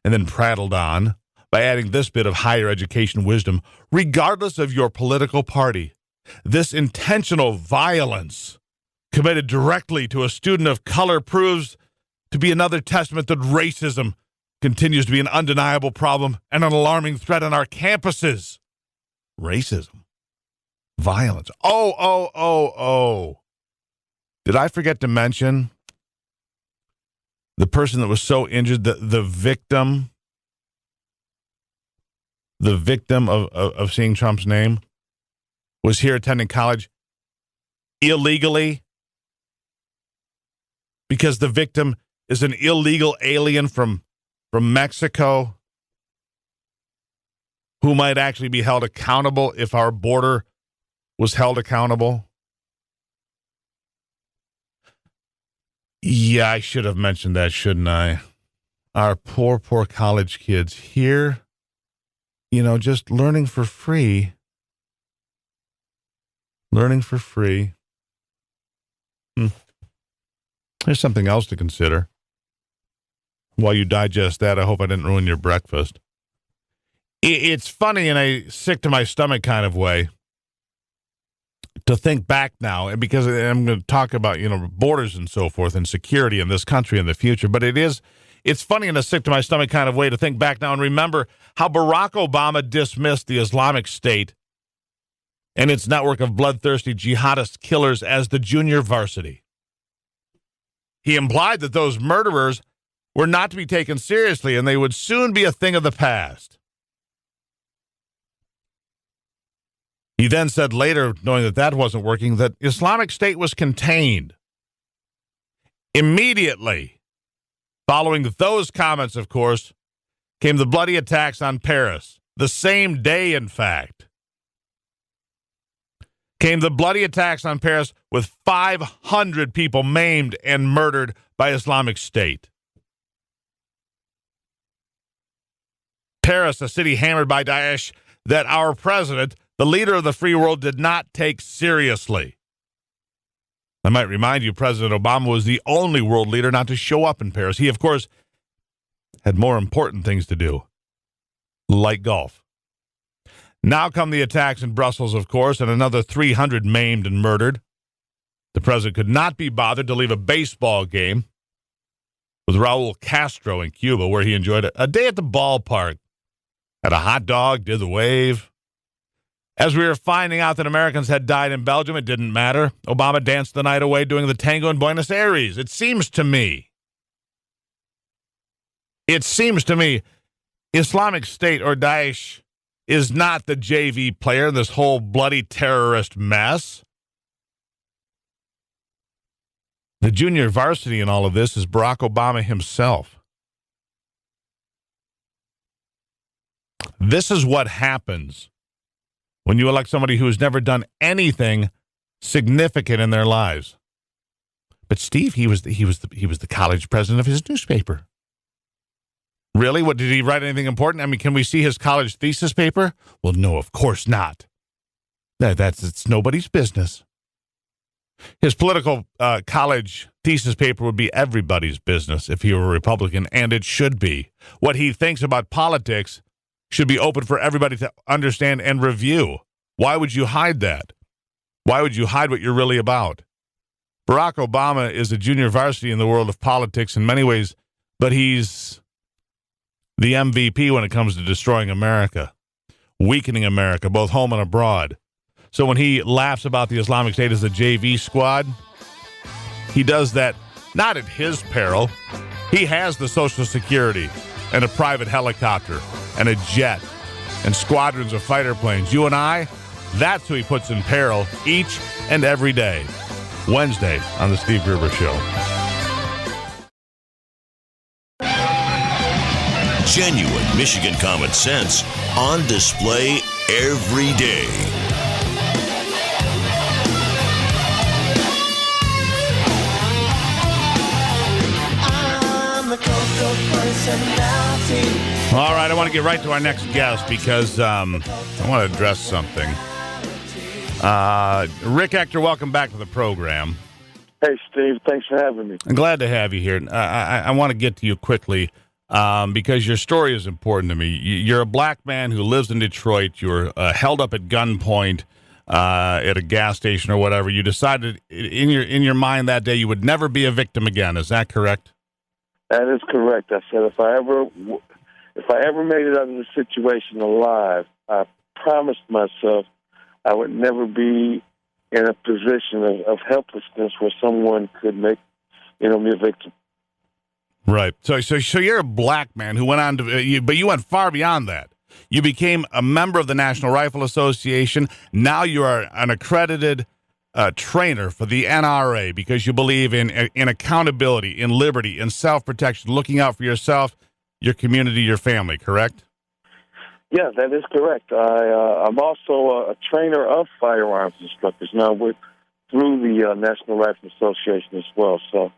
and then prattled on by adding this bit of higher education wisdom. "Regardless of your political party, this intentional violence committed directly to a student of color proves to be another testament that racism continues to be an undeniable problem and an alarming threat on our campuses." Racism. Violence. Oh. Did I forget to mention the person that was so injured, the victim of seeing Trump's name was here attending college illegally because the victim is an illegal alien from Mexico who might actually be held accountable if our border was held accountable. Yeah, I should have mentioned that, shouldn't I? Our poor college kids here, just learning for free. Learning for free. There's something else to consider. While you digest that, I hope I didn't ruin your breakfast. It's funny in a sick-to-my-stomach kind of way to think back now, and because I'm going to talk about, borders and so forth and security in this country in the future, but it's funny in a sick-to-my-stomach kind of way to think back now and remember how Barack Obama dismissed the Islamic State and its network of bloodthirsty jihadist killers as the junior varsity. He implied that those murderers were not to be taken seriously and they would soon be a thing of the past. He then said later, knowing that wasn't working, that Islamic State was contained. Immediately following those comments, of course, came the bloody attacks on Paris. The same day, in fact, came the bloody attacks on Paris with 500 people maimed and murdered by Islamic State. Paris, a city hammered by Daesh that our president, the leader of the free world, did not take seriously. I might remind you, President Obama was the only world leader not to show up in Paris. He, of course, had more important things to do, like golf. Now come the attacks in Brussels, of course, and another 300 maimed and murdered. The president could not be bothered to leave a baseball game with Raul Castro in Cuba, where he enjoyed a day at the ballpark, had a hot dog, did the wave. As we were finding out that Americans had died in Belgium, it didn't matter. Obama danced the night away doing the tango in Buenos Aires. It seems to me, Islamic State or Daesh is not the JV player in this whole bloody terrorist mess. The junior varsity in all of this is Barack Obama himself. This is what happens when you elect somebody who has never done anything significant in their lives. But Steve, he was the college president of his newspaper. Really? What, did he write anything important? I mean, can we see his college thesis paper? Well, no, of course not. It's nobody's business. His political college thesis paper would be everybody's business if he were a Republican, and it should be. What he thinks about politics should be open for everybody to understand and review. Why would you hide that? Why would you hide what you're really about? Barack Obama is a junior varsity in the world of politics in many ways, but he's the MVP when it comes to destroying America, weakening America, both home and abroad. So when he laughs about the Islamic State as a JV squad, he does that not at his peril. He has the Social Security and a private helicopter and a jet and squadrons of fighter planes. You and I, that's who he puts in peril each and every day. Wednesday on the Steve Gruber Show. Genuine Michigan common sense on display every day. All right, I want to get right to our next guest because I want to address something. Rick Ector, welcome back to the program. Hey, Steve. Thanks for having me. I'm glad to have you here. I want to get to you quickly because your story is important to me. You're a black man who lives in Detroit. You were held up at gunpoint at a gas station or whatever. You decided in your mind that day you would never be a victim again. Is that correct? That is correct. I said if I ever made it out of the situation alive, I promised myself I would never be in a position of helplessness where someone could make, me a victim. Right. So you're a black man who went on to, but you went far beyond that. You became a member of the National Rifle Association. Now you are an accredited trainer for the NRA because you believe in accountability, in liberty, in self-protection, looking out for yourself, your community, your family, correct? Yeah, that is correct. I'm also a trainer of firearms instructors now through the National Rifle Association as well. So,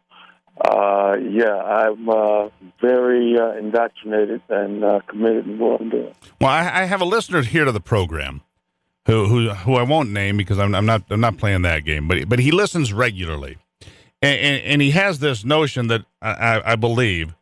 I'm very indoctrinated and committed in what I'm doing. Well, I have a listener here to the program who I won't name because I'm not playing that game, but he listens regularly, and he has this notion that I believe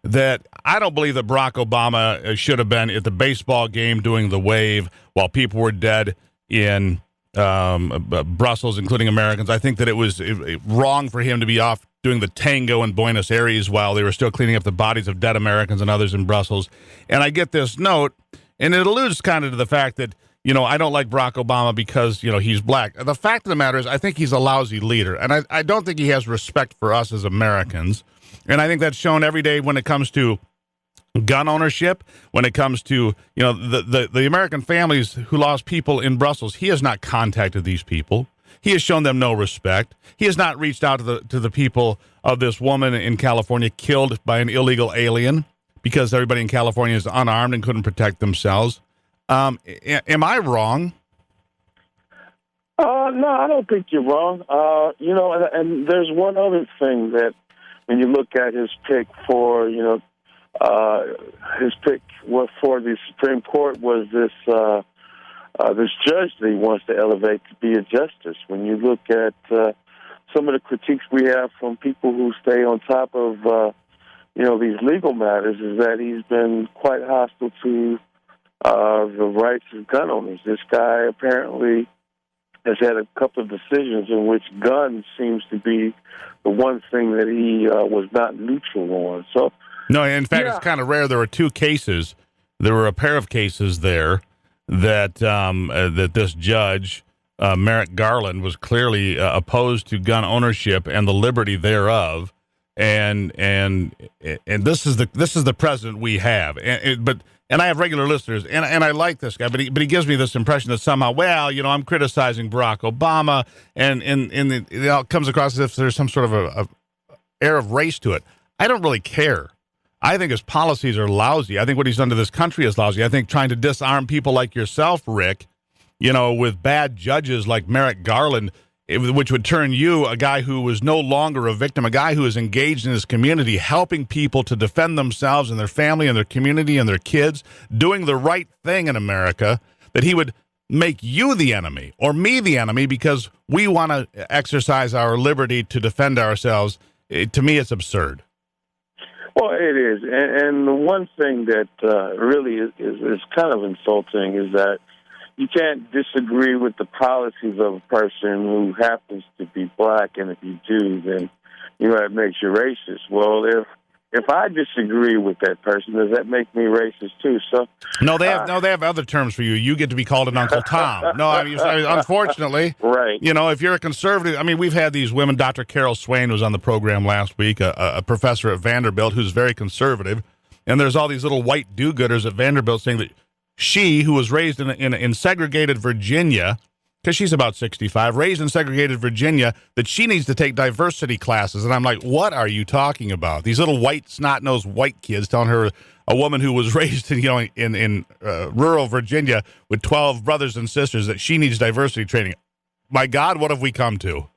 that I don't believe that Barack Obama should have been at the baseball game doing the wave while people were dead in Brussels, including Americans. I think that it was wrong for him to be off doing the tango in Buenos Aires while they were still cleaning up the bodies of dead Americans and others in Brussels. And I get this note, and it alludes kind of to the fact that, I don't like Barack Obama because, he's black. The fact of the matter is I think he's a lousy leader, and I don't think he has respect for us as Americans. And I think that's shown every day when it comes to gun ownership, when it comes to, the American families who lost people in Brussels. He has not contacted these people. He has shown them no respect. He has not reached out to the people of this woman in California killed by an illegal alien because everybody in California is unarmed and couldn't protect themselves. Am I wrong? No, I don't think you're wrong. And there's one other thing that when you look at his pick for, for the Supreme Court was this judge that he wants to elevate to be a justice. When you look at some of the critiques we have from people who stay on top of, these legal matters, is that he's been quite hostile to the rights of gun owners. This guy apparently has had a couple of decisions in which guns seems to be the one thing that he was not neutral on. So, no, in fact, it's kind of rare. There were two cases. There were a pair of cases there that that this judge, Merrick Garland, was clearly opposed to gun ownership and the liberty thereof. And this is the president we have. And I have regular listeners, and I like this guy, but he gives me this impression that somehow, well, I'm criticizing Barack Obama, and it all comes across as if there's some sort of a air of race to it. I don't really care. I think his policies are lousy. I think what he's done to this country is lousy. I think trying to disarm people like yourself, Rick, with bad judges like Merrick Garland, which would turn you, a guy who was no longer a victim, a guy who is engaged in his community, helping people to defend themselves and their family and their community and their kids, doing the right thing in America, that he would make you the enemy or me the enemy because we want to exercise our liberty to defend ourselves. To me, it's absurd. Well, it is. And the one thing that really is kind of insulting is that you can't disagree with the policies of a person who happens to be black, and if you do, then it makes you racist. Well, if I disagree with that person, does that make me racist too? So no, they have other terms for you. You get to be called an Uncle Tom. No, unfortunately, right. If you're a conservative, we've had these women. Dr. Carol Swain was on the program last week, a professor at Vanderbilt who's very conservative, and there's all these little white do-gooders at Vanderbilt saying that she, who was raised in segregated Virginia, because she's about 65, raised in segregated Virginia, that she needs to take diversity classes. And I'm like, what are you talking about? These little white, snot-nosed white kids telling her, a woman who was raised in rural Virginia with 12 brothers and sisters, that she needs diversity training. My God, what have we come to?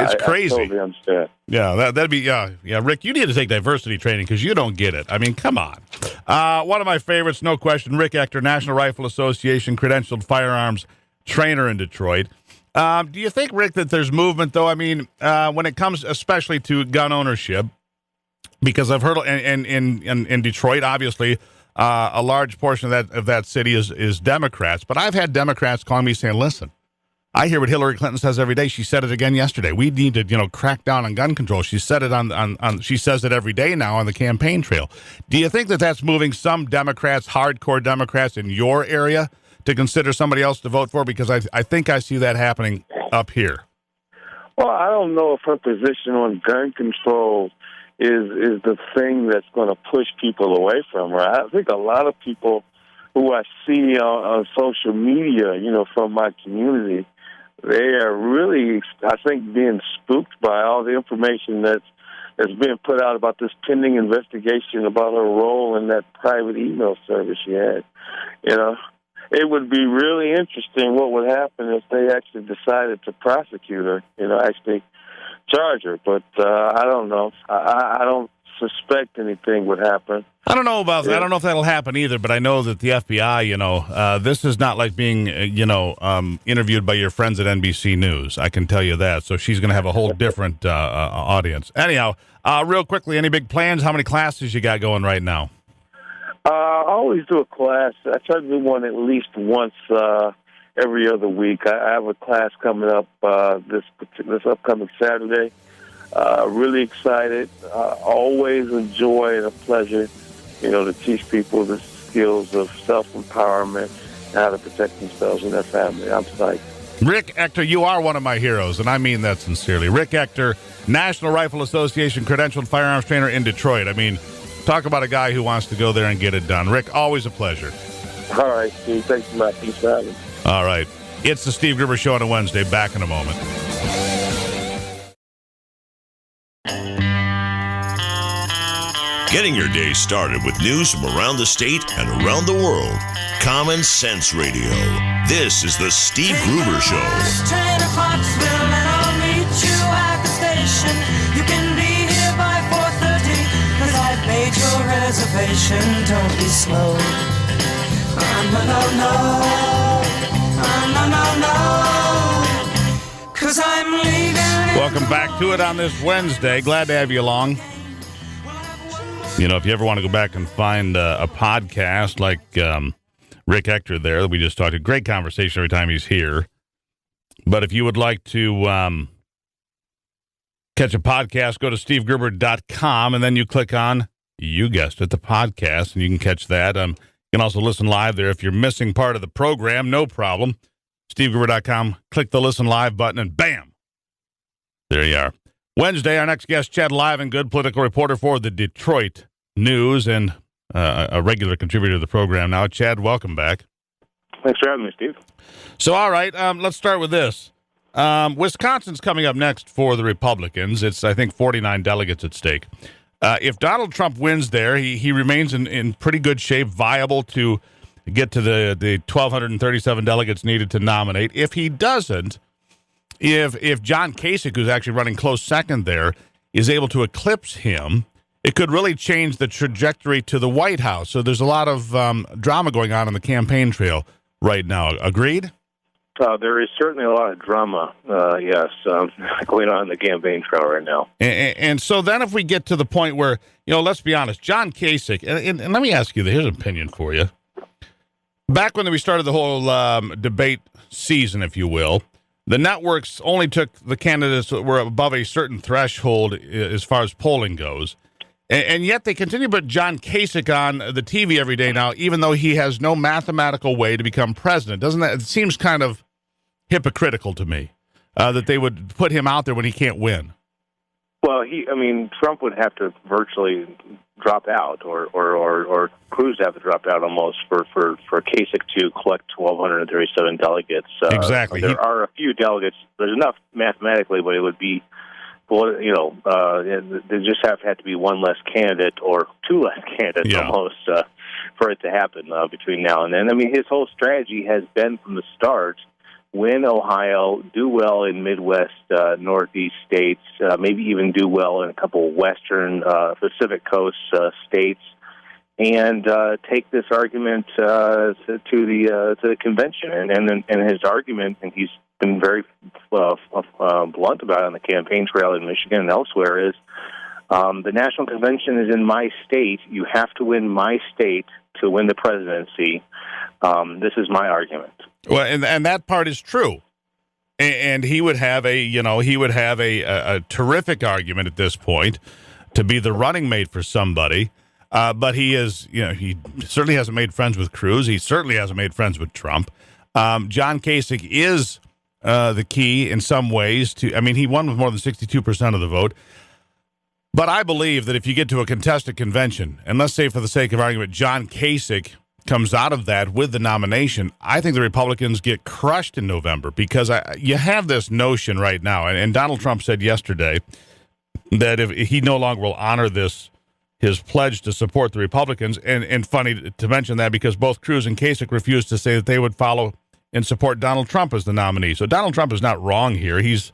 It's crazy. I totally understand. Yeah, that'd be Rick, you need to take diversity training because you don't get it. Come on. One of my favorites, no question, Rick Ector, National Rifle Association credentialed firearms trainer in Detroit. Do you think, Rick, that there's movement though? When it comes especially to gun ownership, because I've heard in Detroit, obviously, a large portion of that city is Democrats, but I've had Democrats calling me saying, listen, I hear what Hillary Clinton says every day. She said it again yesterday. We need to, crack down on gun control. She said it she says it every day now on the campaign trail. Do you think that that's moving some Democrats, hardcore Democrats in your area to consider somebody else to vote for? Because I think I see that happening up here. Well, I don't know if her position on gun control is the thing that's going to push people away from her. I think a lot of people who I see on social media, from my community, they are really, I think, being spooked by all the information that's being put out about this pending investigation about her role in that private email service she had. It would be really interesting what would happen if they actually decided to prosecute her, actually charge her. But I don't know. I don't suspect anything would happen. I don't know about that. I don't know if that'll happen either, but I know that the FBI, this is not like being, interviewed by your friends at NBC News. I can tell you that. So she's going to have a whole different audience. Anyhow, real quickly, any big plans? How many classes you got going right now? I always do a class. I try to do one at least once every other week. I have a class coming up this upcoming Saturday. Really excited. Always enjoy and a pleasure, to teach people the skills of self-empowerment and how to protect themselves and their family. I'm psyched. Rick Ector, you are one of my heroes, and I mean that sincerely. Rick Ector, National Rifle Association credentialed firearms trainer in Detroit. Talk about a guy who wants to go there and get it done. Rick, always a pleasure. All right, Steve. Thanks a lot. Peace for having me. All right. It's the Steve Gruber Show on a Wednesday. Back in a moment. Getting your day started with news from around the state and around the world. Common Sense Radio. This is the Steve Gruber Show. Train to Clarksville and I'll meet you at the station. You can be here by 4:30, 'cause I've made your reservation. Don't be slow. No, 'cause I'm leaving. Welcome back to it on this Wednesday. Glad to have you along. If you ever want to go back and find a podcast like Rick Ector there that we just talked to. Great conversation every time he's here. But if you would like to catch a podcast, go to stevegruber.com, and then you click on, you guessed it, the podcast, and you can catch that. You can also listen live there. If you're missing part of the program, no problem. stevegruber.com, click the Listen Live button, and bam! There you are. Wednesday, our next guest, Chad Livengood, political reporter for the Detroit News and a regular contributor to the program now. Chad, welcome back. Thanks for having me, Steve. So, all right, let's start with this. Wisconsin's coming up next for the Republicans. It's, I think, 49 delegates at stake. If Donald Trump wins there, he remains in pretty good shape, viable to get to the 1,237 delegates needed to nominate. If he doesn't, if John Kasich, who's actually running close second there, is able to eclipse him, it could really change the trajectory to the White House. So there's a lot of drama going on the campaign trail right now. Agreed? There is certainly a lot of drama, yes, going on in the campaign trail right now. And so then if we get to the point where, let's be honest, John Kasich, and let me ask you, here's an opinion for you. Back when we started the whole debate season, if you will, the networks only took the candidates that were above a certain threshold as far as polling goes. And yet they continue to put John Kasich on the TV every day now, even though he has no mathematical way to become president. Doesn't that? It seems kind of hypocritical to me that they would put him out there when he can't win. Well, Trump would have to virtually drop out, or Cruz have to drop out almost for Kasich to collect 1,237 delegates. Exactly. There are a few delegates. There's enough mathematically, but it would be. There just had to be one less candidate or two less candidates almost for it to happen between now and then. His whole strategy has been from the start, win Ohio, do well in Midwest, Northeast states, maybe even do well in a couple of Western Pacific Coast states, and take this argument to the convention. And his argument, and he's been very blunt about it on the campaign trail in Michigan and elsewhere, is the national convention is in my state. You have to win my state to win the presidency. This is my argument. Well, and that part is true. And he would have a terrific argument at this point to be the running mate for somebody. But he he certainly hasn't made friends with Cruz. He certainly hasn't made friends with Trump. John Kasich is the key in some ways to, he won with more than 62% of the vote. But I believe that if you get to a contested convention, and let's say for the sake of argument, John Kasich comes out of that with the nomination, I think the Republicans get crushed in November because you have this notion right now, and Donald Trump said yesterday that if he no longer will honor his pledge to support the Republicans, and funny to mention that because both Cruz and Kasich refused to say that they would follow and support Donald Trump as the nominee. So Donald Trump is not wrong here. He's,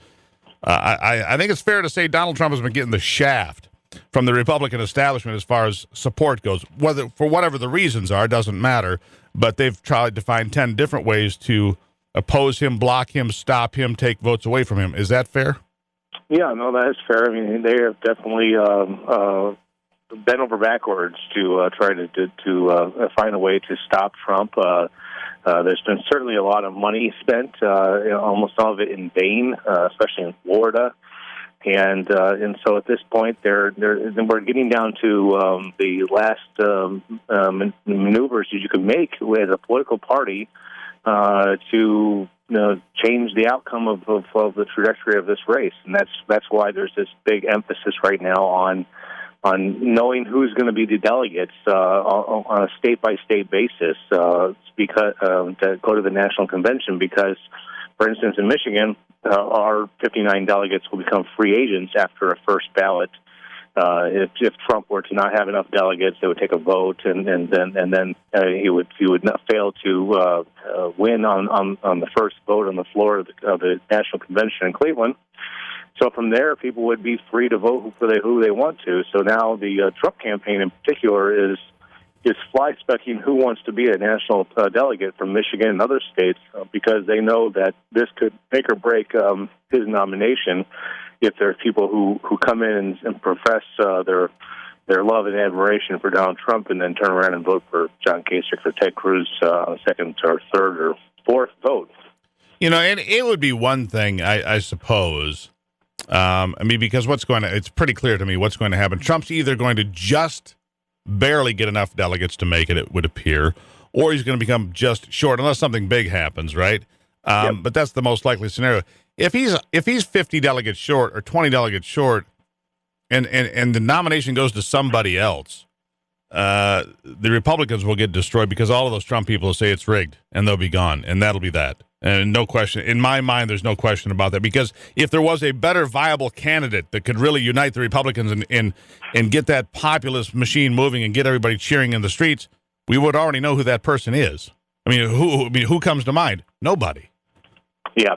I think it's fair to say Donald Trump has been getting the shaft from the Republican establishment as far as support goes. Whether for whatever the reasons are, doesn't matter. But they've tried to find 10 different ways to oppose him, block him, stop him, take votes away from him. Is that fair? Yeah, no, that is fair. They have definitely bent over backwards to try to find a way to stop Trump. There's been certainly a lot of money spent, almost all of it in vain, especially in Florida. And so at this point, we're getting down to the last maneuvers that you can make as a political party to change the outcome of the trajectory of this race. And that's why there's this big emphasis right now on knowing who's going to be the delegates on a state-by-state basis because to go to the national convention. Because, for instance, in Michigan, our 59 delegates will become free agents after a first ballot. If Trump were to not have enough delegates, they would take a vote, and then he would not fail to win on the first vote on the floor of the national convention in Cleveland. So from there, people would be free to vote for who they want to. So now the Trump campaign in particular is fly-specking who wants to be a national delegate from Michigan and other states because they know that this could make or break his nomination if there are people who come in and profess their their love and admiration for Donald Trump and then turn around and vote for John Kasich or Ted Cruz on second or third or fourth vote. You know, and it would be one thing, I suppose. I mean, because it's pretty clear to me what's going to happen. Trump's either going to just barely get enough delegates to make it would appear, or he's going to become just short, unless something big happens, right? But that's the most likely scenario. If he's 50 delegates short or 20 delegates short, and the nomination goes to somebody else, the Republicans will get destroyed because all of those Trump people will say it's rigged, and they'll be gone, and that'll be that. And no question, in my mind, there's no question about that. Because if there was a better viable candidate that could really unite the Republicans and get that populist machine moving and get everybody cheering in the streets, we would already know who that person is. I mean, who comes to mind? Nobody. Yeah.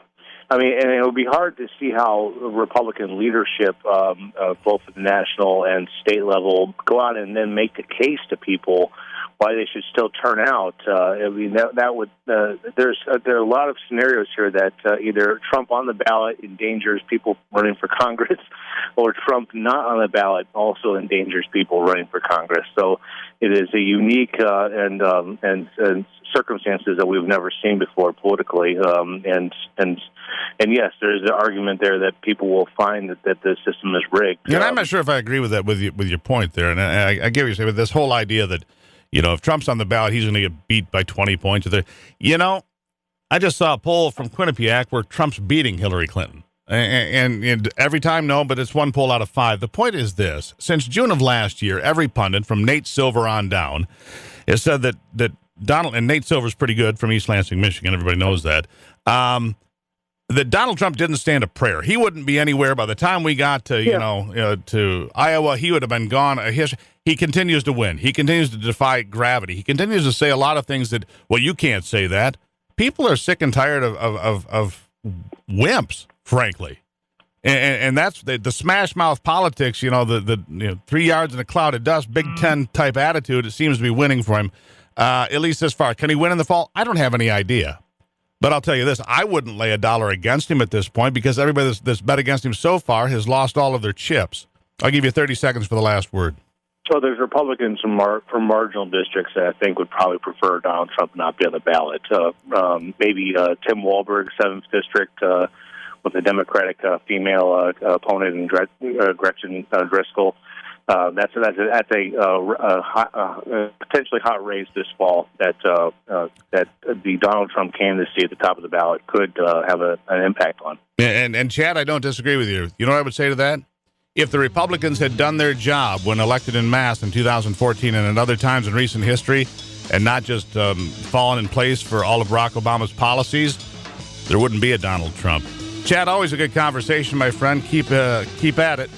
I mean, and it would be hard to see how Republican leadership, both at the national and state level, go out and then make the case to people why they should still turn out. I mean, that would there are a lot of scenarios here that either Trump on the ballot endangers people running for Congress, or Trump not on the ballot also endangers people running for Congress. So it is a unique and circumstances that we've never seen before politically. And yes, there's an argument there that people will find that the system is rigged. And I'm not sure if I agree with that with your point there. And I get what you're saying with this whole idea that, you know, if Trump's on the ballot, he's going to get beat by 20 points. You know, I just saw a poll from Quinnipiac where Trump's beating Hillary Clinton. And every time, no, but it's one poll out of 5. The point is this. Since June of last year, every pundit from Nate Silver on down has said that Donald, and Nate Silver's pretty good from East Lansing, Michigan. Everybody knows that. That Donald Trump didn't stand a prayer. He wouldn't be anywhere by the time we got to, to Iowa. He would have been gone. He continues to win. He continues to defy gravity. He continues to say a lot of things that, well, you can't say that. People are sick and tired of wimps, frankly. And that's the smash mouth politics, the 3 yards in a cloud of dust, Big Ten type attitude. It seems to be winning for him, at least this far. Can he win in the fall? I don't have any idea. But I'll tell you this, I wouldn't lay $1 against him at this point because everybody that's bet against him so far has lost all of their chips. I'll give you 30 seconds for the last word. So there's Republicans from marginal districts that I think would probably prefer Donald Trump not be on the ballot. Maybe Tim Walberg, 7th District, with a Democratic female opponent, and Gretchen Driscoll. That's a potentially hot race this fall that the Donald Trump candidacy at the top of the ballot could have an impact on. And Chad, I don't disagree with you. You know what I would say to that? If the Republicans had done their job when elected en masse in 2014 and at other times in recent history, and not just fallen in place for all of Barack Obama's policies, there wouldn't be a Donald Trump. Chad, always a good conversation, my friend. Keep at it.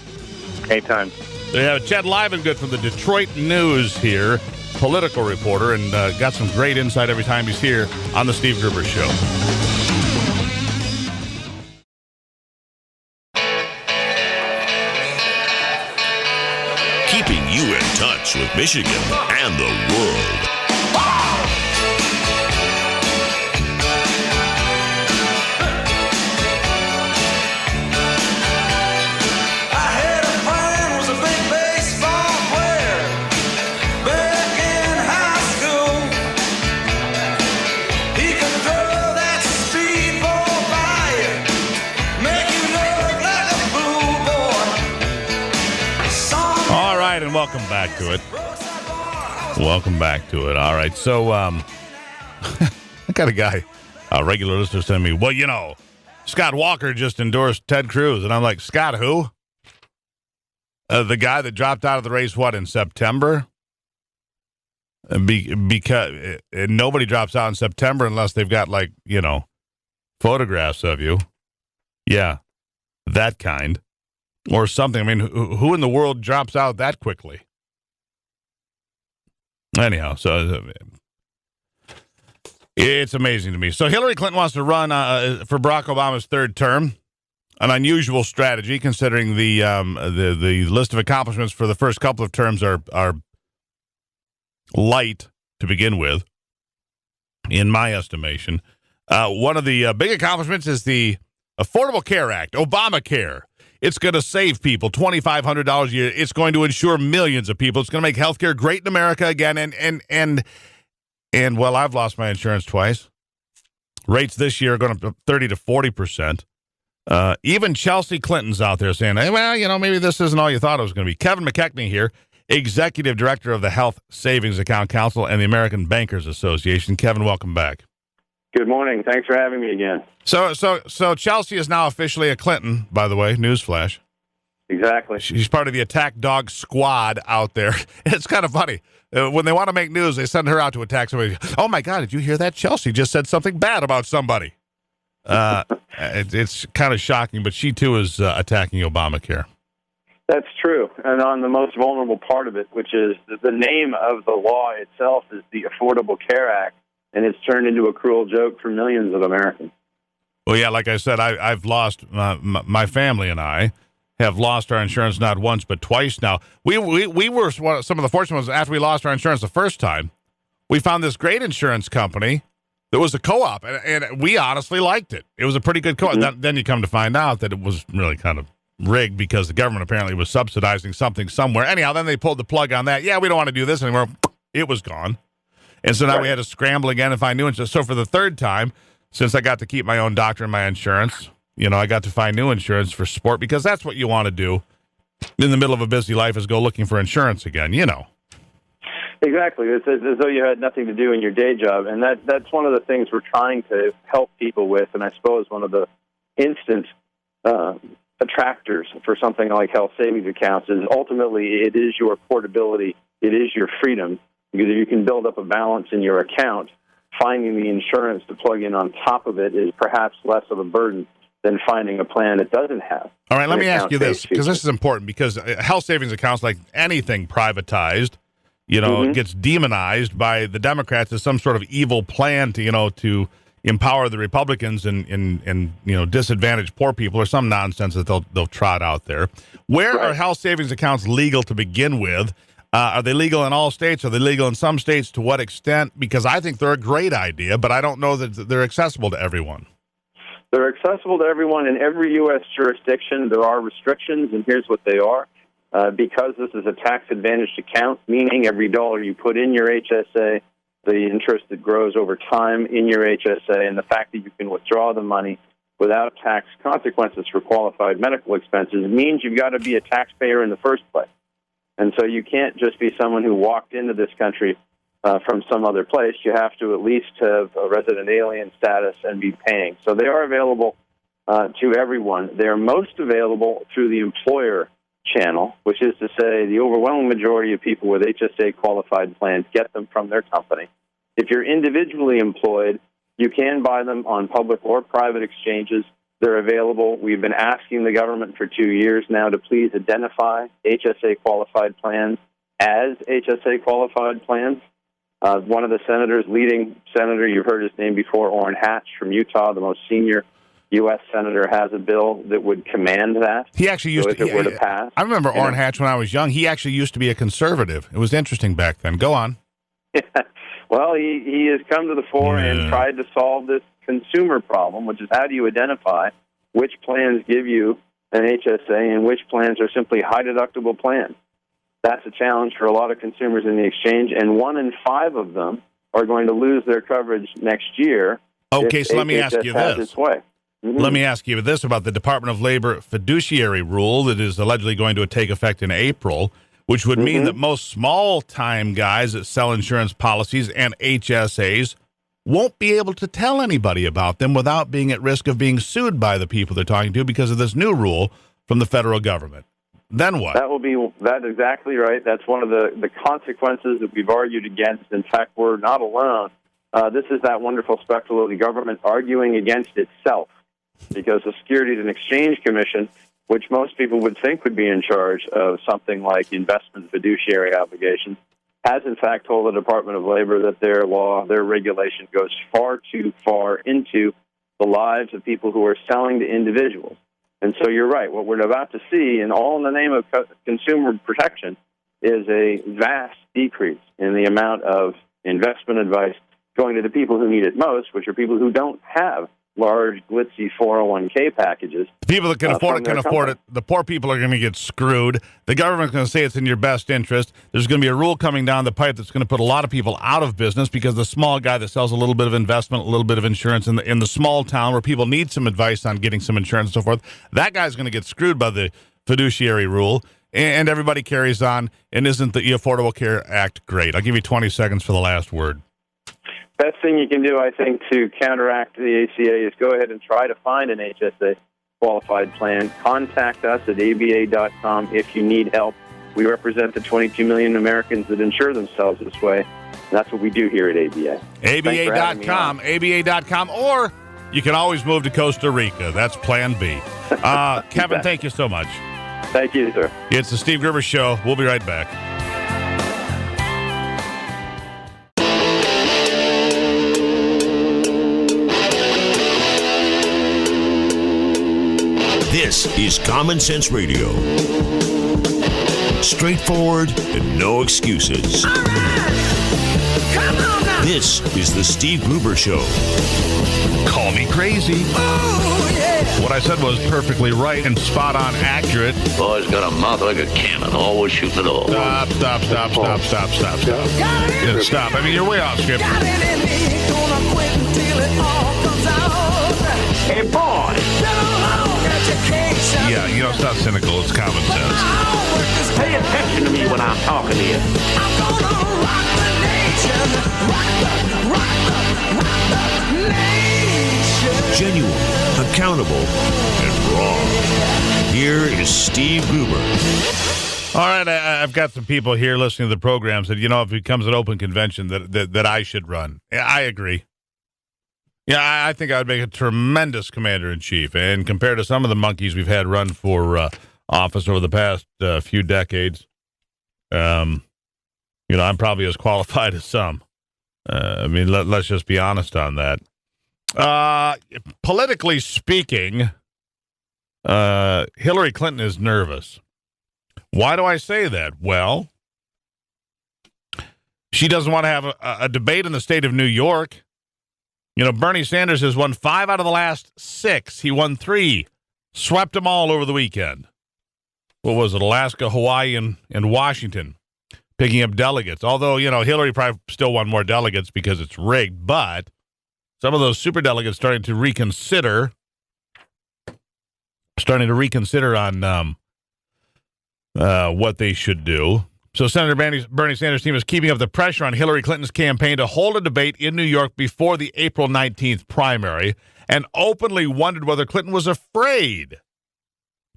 Anytime. We have Chad Livengood from the Detroit News here, political reporter, and got some great insight every time he's here on the Steve Gruber Show. Keeping you in touch with Michigan and the world. Welcome back to it. Welcome back to it. All right. So, I got a guy, a regular listener, send me, well, Scott Walker just endorsed Ted Cruz. And I'm like, Scott, who? The guy that dropped out of the race, in September? Because nobody drops out in September unless they've got, photographs of you. Yeah, that kind. Or something. I mean, who in the world drops out that quickly? Anyhow, so it's amazing to me. So Hillary Clinton wants to run for Barack Obama's third term. An unusual strategy, considering the list of accomplishments for the first couple of terms are light to begin with, in my estimation. One of the big accomplishments is the Affordable Care Act, Obamacare. It's going to save people $2,500 a year. It's going to insure millions of people. It's going to make healthcare great in America again. And well, I've lost my insurance twice. Rates this year are going up 30 to 40%. Even Chelsea Clinton's out there saying, hey, well, maybe this isn't all you thought it was going to be. Kevin McKechnie here, Executive Director of the Health Savings Account Council and the American Bankers Association. Kevin, welcome back. Good morning. Thanks for having me again. So Chelsea is now officially a Clinton, by the way, newsflash. Exactly. She's part of the attack dog squad out there. It's kind of funny. When they want to make news, they send her out to attack somebody. Oh, my God, did you hear that? Chelsea just said something bad about somebody. It's kind of shocking, but she, too, is attacking Obamacare. That's true. And on the most vulnerable part of it, which is the name of the law itself is the Affordable Care Act, and it's turned into a cruel joke for millions of Americans. Well, yeah, like I said, I've lost, my family and I have lost our insurance not once but twice now. We were some of the fortunate ones. After we lost our insurance the first time, we found this great insurance company that was a co-op, and we honestly liked it. It was a pretty good co-op. Mm-hmm. Then you come to find out that it was really kind of rigged because the government apparently was subsidizing something somewhere. Anyhow, then they pulled the plug on that. Yeah, we don't want to do this anymore. It was gone. And so now we had to scramble again and find new insurance. So for the third time, since I got to keep my own doctor and my insurance, I got to find new insurance for sport because that's what you want to do in the middle of a busy life is go looking for insurance again, Exactly. It's as though you had nothing to do in your day job. And that's one of the things we're trying to help people with. And I suppose one of the instant attractors for something like health savings accounts is ultimately it is your portability. It is your freedom. Because if you can build up a balance in your account, finding the insurance to plug in on top of it is perhaps less of a burden than finding a plan that doesn't have. All right, let me ask you this, because this is important, because health savings accounts, like anything privatized, gets demonized by the Democrats as some sort of evil plan to empower the Republicans and disadvantage poor people or some nonsense that they'll trot out there. Where are health savings accounts legal to begin with? Are they legal in all states? Are they legal in some states? To what extent? Because I think they're a great idea, but I don't know that they're accessible to everyone. They're accessible to everyone in every U.S. jurisdiction. There are restrictions, and here's what they are. Because this is a tax-advantaged account, meaning every dollar you put in your HSA, the interest that grows over time in your HSA, and the fact that you can withdraw the money without tax consequences for qualified medical expenses means you've got to be a taxpayer in the first place. And so you can't just be someone who walked into this country from some other place. You have to at least have a resident alien status and be paying. So they are available to everyone. They're most available through the employer channel, which is to say the overwhelming majority of people with HSA qualified plans get them from their company. If you're individually employed, you can buy them on public or private exchanges. They're available. We've been asking the government for 2 years now to please identify HSA qualified plans as HSA qualified plans. One of the senators, leading senator, you've heard his name before, Orrin Hatch from Utah, the most senior U.S. senator, has a bill that would command that. He actually used to. If it were to pass. I remember Orrin Hatch when I was young. He actually used to be a conservative. It was interesting back then. Go on. Well, he has come to the fore and tried to solve this consumer problem, which is how do you identify which plans give you an HSA and which plans are simply high-deductible plans. That's a challenge for a lot of consumers in the exchange, and 1 in 5 of them are going to lose their coverage next year. Okay, so let me ask you this. Its way. Mm-hmm. Let me ask you this about the Department of Labor fiduciary rule that is allegedly going to take effect in April, which would mean that most small-time guys that sell insurance policies and HSAs won't be able to tell anybody about them without being at risk of being sued by the people they're talking to because of this new rule from the federal government. Then what? That's exactly right. That's one of the consequences that we've argued against. In fact, we're not alone. This is that wonderful spectacle of the government arguing against itself, because the Securities and Exchange Commission, which most people would think would be in charge of something like investment fiduciary obligations, has in fact told the Department of Labor that their law, their regulation goes far too far into the lives of people who are selling to individuals. And so you're right. What we're about to see, and all in the name of consumer protection, is a vast decrease in the amount of investment advice going to the people who need it most, which are people who don't have large, glitzy 401k packages. The people that can afford it from can their afford it. company. The poor people are going to get screwed. The government's going to say it's in your best interest. There's going to be a rule coming down the pipe that's going to put a lot of people out of business because the small guy that sells a little bit of investment, a little bit of insurance in the small town where people need some advice on getting some insurance and so forth, that guy's going to get screwed by the fiduciary rule, and everybody carries on. And isn't the Affordable Care Act great? I'll give you 20 seconds for the last word. Best thing you can do, I think, to counteract the ACA is go ahead and try to find an HSA qualified plan. Contact us at ABA.com if you need help. We represent the 22 million Americans that insure themselves this way. And that's what we do here at ABA. ABA.com, ABA.com, or you can always move to Costa Rica. That's plan B. Kevin, thank you so much. Thank you, sir. It's the Steve Gruber Show. We'll be right back. This is Common Sense Radio. Straightforward and no excuses. All right. Come on now. This is the Steve Gruber Show. Call me crazy. Oh, yeah. What I said was perfectly right and spot on accurate. Boy's got a mouth like a cannon, always shooting it all. Stop. Yeah, stop. I mean, you're way off script. Got it in me. Gonna quit until it all comes out. Hey, boy! Been a long education. Yeah, you know, it's not cynical. It's common sense. Pay attention to me when I'm talking to you. I'm gonna rock the nation. Rock the nation. Genuine, accountable, and raw. Here is Steve Gruber. All right, I've got some people here listening to the program said, you know, if it becomes an open convention that I should run. Yeah, I agree. Yeah, I think I would make a tremendous commander-in-chief. And compared to some of the monkeys we've had run for office over the past few decades, you know, I'm probably as qualified as some. I mean, let's just be honest on that. Politically speaking, Hillary Clinton is nervous. Why do I say that? Well, she doesn't want to have a debate in the state of New York. You know, Bernie Sanders has won 5 out of the last 6. He won 3, swept them all over the weekend. What was it? Alaska, Hawaii, and Washington, picking up delegates. Although, you know, Hillary probably still won more delegates because it's rigged, but some of those super delegates starting to reconsider on what they should do. So Senator Bernie Sanders' team is keeping up the pressure on Hillary Clinton's campaign to hold a debate in New York before the April 19th primary, and openly wondered whether Clinton was afraid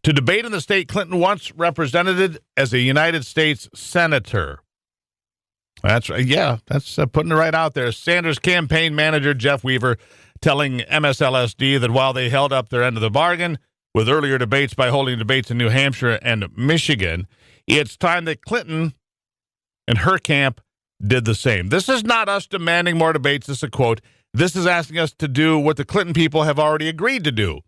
to debate in the state Clinton once represented as a United States senator. That's right. Yeah, that's putting it right out there. Sanders' campaign manager, Jeff Weaver, telling MSLSD that while they held up their end of the bargain with earlier debates by holding debates in New Hampshire and Michigan, it's time that Clinton and her camp did the same. This is not us demanding more debates. This is a quote. This is asking us to do what the Clinton people have already agreed to do.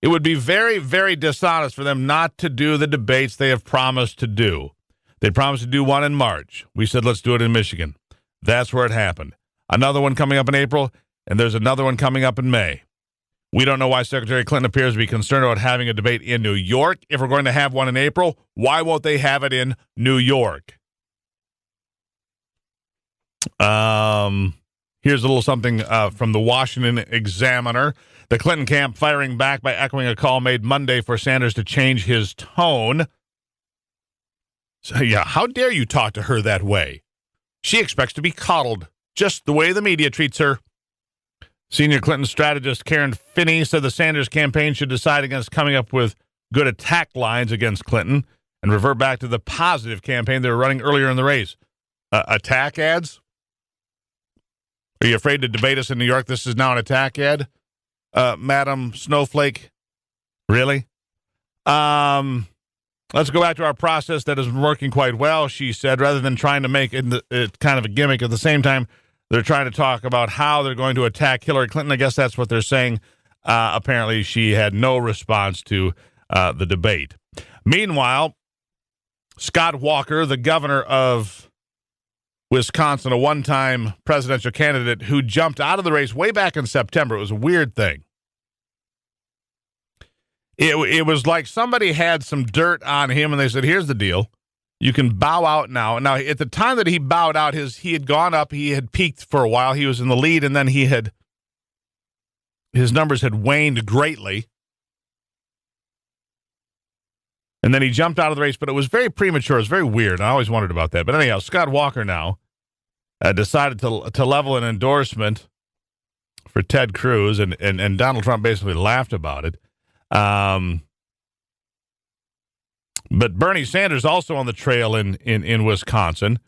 It would be very, very dishonest for them not to do the debates they have promised to do. They promised to do one in March. We said, let's do it in Michigan. That's where it happened. Another one coming up in April, and there's another one coming up in May. We don't know why Secretary Clinton appears to be concerned about having a debate in New York. If we're going to have one in April, why won't they have it in New York? Here's a little something from the Washington Examiner. The Clinton camp firing back by echoing a call made Monday for Sanders to change his tone. So, yeah, how dare you talk to her that way? She expects to be coddled, just the way the media treats her. Senior Clinton strategist Karen Finney said the Sanders campaign should decide against coming up with good attack lines against Clinton and revert back to the positive campaign they were running earlier in the race. Attack ads? Are you afraid to debate us in New York? This is now an attack ad? Madam Snowflake? Really? Let's go back to our process that has been working quite well, she said, rather than trying to make it kind of a gimmick. At the same time, they're trying to talk about how they're going to attack Hillary Clinton. I guess that's what they're saying. Apparently, she had no response to the debate. Meanwhile, Scott Walker, the governor of Wisconsin, a one-time presidential candidate who jumped out of the race way back in September. It was a weird thing. It was like somebody had some dirt on him, and they said, here's the deal. You can bow out now. Now, at the time that he bowed out, he had gone up. He had peaked for a while. He was in the lead, and then his numbers had waned greatly. And then he jumped out of the race, but it was very premature. It was very weird. I always wondered about that. But anyhow, Scott Walker now decided to level an endorsement for Ted Cruz, and Donald Trump basically laughed about it. But Bernie Sanders also on the trail in Wisconsin.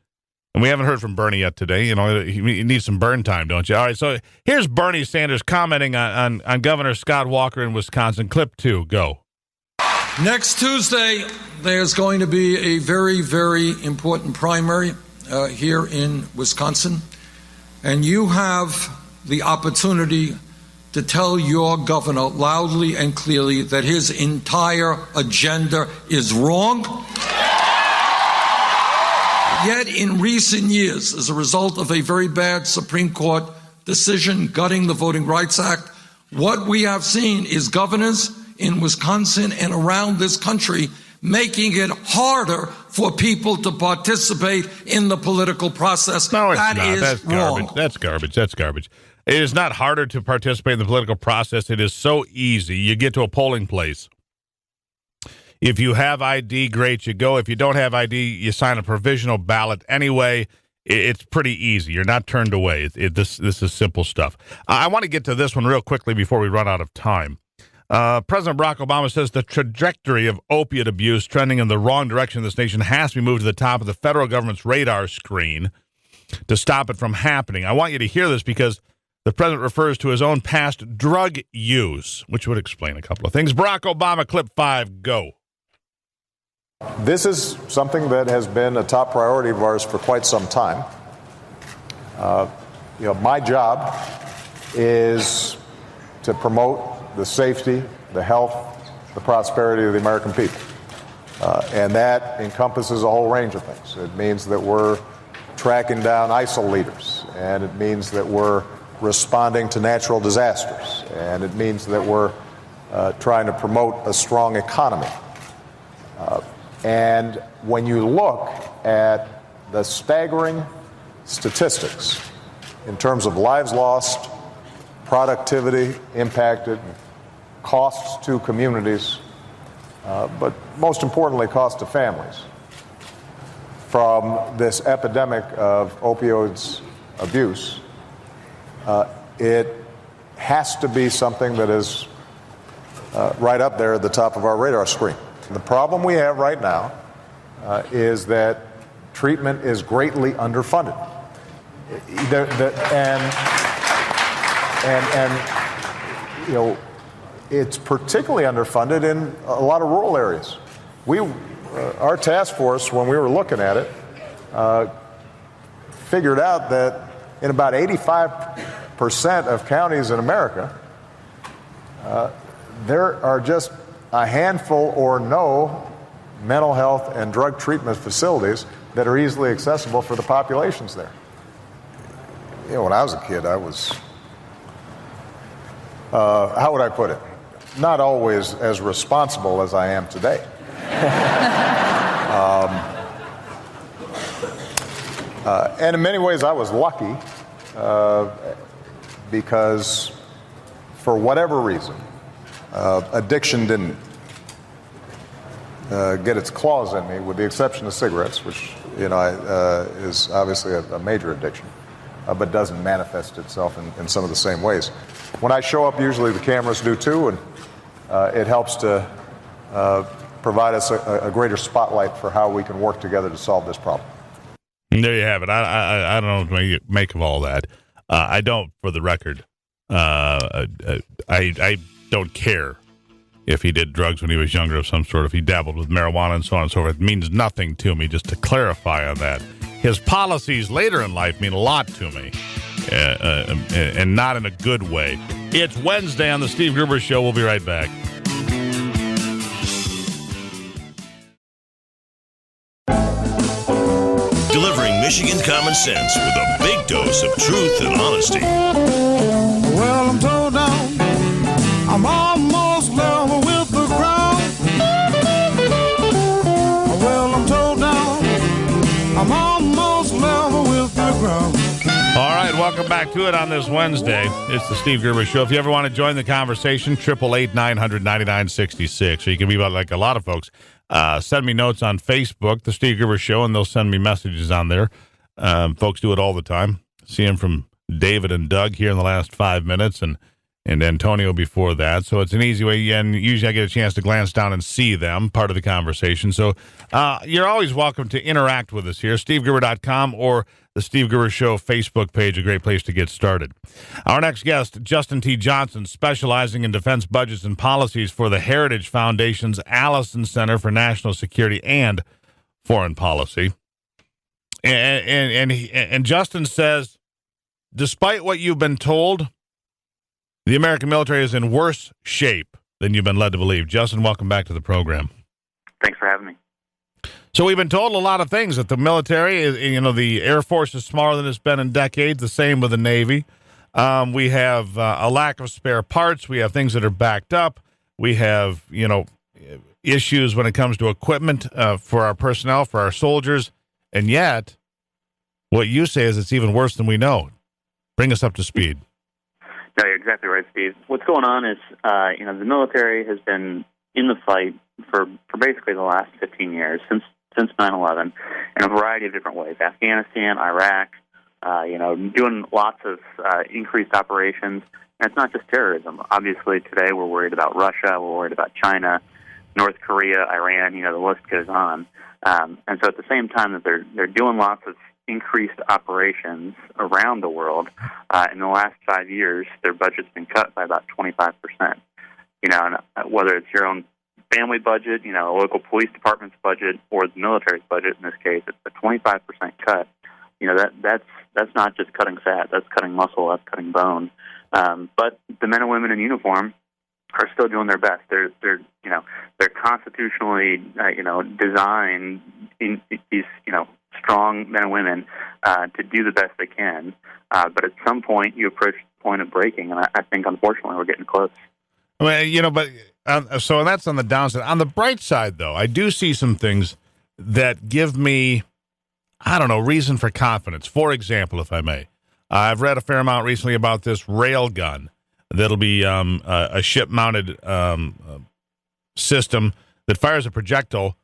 And we haven't heard from Bernie yet today. You know, he needs some burn time, don't you? All right, so here's Bernie Sanders commenting on Governor Scott Walker in Wisconsin. Clip 2, go. Next Tuesday, there's going to be a very, very important primary here in Wisconsin. And you have the opportunity to tell your governor loudly and clearly that his entire agenda is wrong. Yet in recent years, as a result of a very bad Supreme Court decision gutting the Voting Rights Act, what we have seen is governors in Wisconsin and around this country making it harder for people to participate in the political process. No, it's not. That's garbage. wrong. That's garbage. That's garbage. It is not harder to participate in the political process. It is so easy. You get to a polling place. If you have ID, great, you go. If you don't have ID, you sign a provisional ballot. Anyway, it's pretty easy. You're not turned away. This is simple stuff. I want to get to this one real quickly before we run out of time. President Barack Obama says the trajectory of opiate abuse trending in the wrong direction in this nation has to be moved to the top of the federal government's radar screen to stop it from happening. I want you to hear this because the president refers to his own past drug use, which would explain a couple of things. Barack Obama, clip 5, go. This is something that has been a top priority of ours for quite some time. My job is to promote the safety, the health, the prosperity of the American people. And that encompasses a whole range of things. It means that we're tracking down ISIL leaders, and it means that we're responding to natural disasters, and it means that we're trying to promote a strong economy. And when you look at the staggering statistics in terms of lives lost, productivity impacted, costs to communities, but most importantly, cost to families from this epidemic of opioids abuse, it has to be something that is right up there at the top of our radar screen. The problem we have right now is that treatment is greatly underfunded. It's particularly underfunded in a lot of rural areas. Our task force, when we were looking at it, figured out that in about 85% of counties in America, there are just a handful or no mental health and drug treatment facilities that are easily accessible for the populations there. When I was a kid, I was, how would I put it? Not always as responsible as I am today. And in many ways, I was lucky because for whatever reason, addiction didn't get its claws in me, with the exception of cigarettes, which is obviously a major addiction, but doesn't manifest itself in some of the same ways. When I show up, usually the cameras do too, and it helps to provide us a greater spotlight for how we can work together to solve this problem. There you have it. I don't know what to make of all that. I don't, for the record. I don't care if he did drugs when he was younger of some sort, if he dabbled with marijuana and so on and so forth. It means nothing to me, just to clarify on that. His policies later in life mean a lot to me, and not in a good way. It's Wednesday on the Steve Gruber Show. We'll be right back. Delivering Michigan common sense with a big dose of truth and honesty. Well, I'm told down. I'm almost level with the ground. Well, I'm told down. I'm almost level with the ground. All right, welcome back to it on this Wednesday. It's the Steve Gruber Show. If you ever want to join the conversation, 888-900-9966. Or you can be like a lot of folks. Send me notes on Facebook, the Steve Gruber Show, and they'll send me messages on there. Folks do it all the time. See them from David and Doug here in the last 5 minutes, and Antonio before that. So it's an easy way, and usually I get a chance to glance down and see them, part of the conversation. So you're always welcome to interact with us here, SteveGruber.com or the Steve Gruber Show Facebook page, a great place to get started. Our next guest, Justin T. Johnson, specializing in defense budgets and policies for the Heritage Foundation's Allison Center for National Security and Foreign Policy. And Justin says, despite what you've been told, the American military is in worse shape than you've been led to believe. Justin, welcome back to the program. Thanks for having me. So we've been told a lot of things, that the military, the Air Force is smaller than it's been in decades, the same with the Navy. We have a lack of spare parts. We have things that are backed up. We have, issues when it comes to equipment for our personnel, for our soldiers. And yet, what you say is it's even worse than we know. Bring us up to speed. No, you're exactly right, Steve. What's going on is, the military has been in the fight for basically the last 15 years, since 9/11, in a variety of different ways. Afghanistan, Iraq, doing lots of increased operations. And it's not just terrorism. Obviously, today we're worried about Russia, we're worried about China, North Korea, Iran, the list goes on. And so at the same time that they're doing lots of increased operations around the world, in the last 5 years, their budget's been cut by about 25%. And whether it's your own family budget, a local police department's budget, or the military's budget, in this case, it's a 25% cut. That's not just cutting fat, that's cutting muscle, that's cutting bone. But the men and women in uniform are still doing their best. They're constitutionally, designed in these, strong men and women to do the best they can. But at some point, you approach the point of breaking, and I think, unfortunately, we're getting close. So that's on the downside. On the bright side, though, I do see some things that give me, reason for confidence. For example, if I may, I've read a fair amount recently about this rail gun that'll be a ship-mounted system that fires a projectile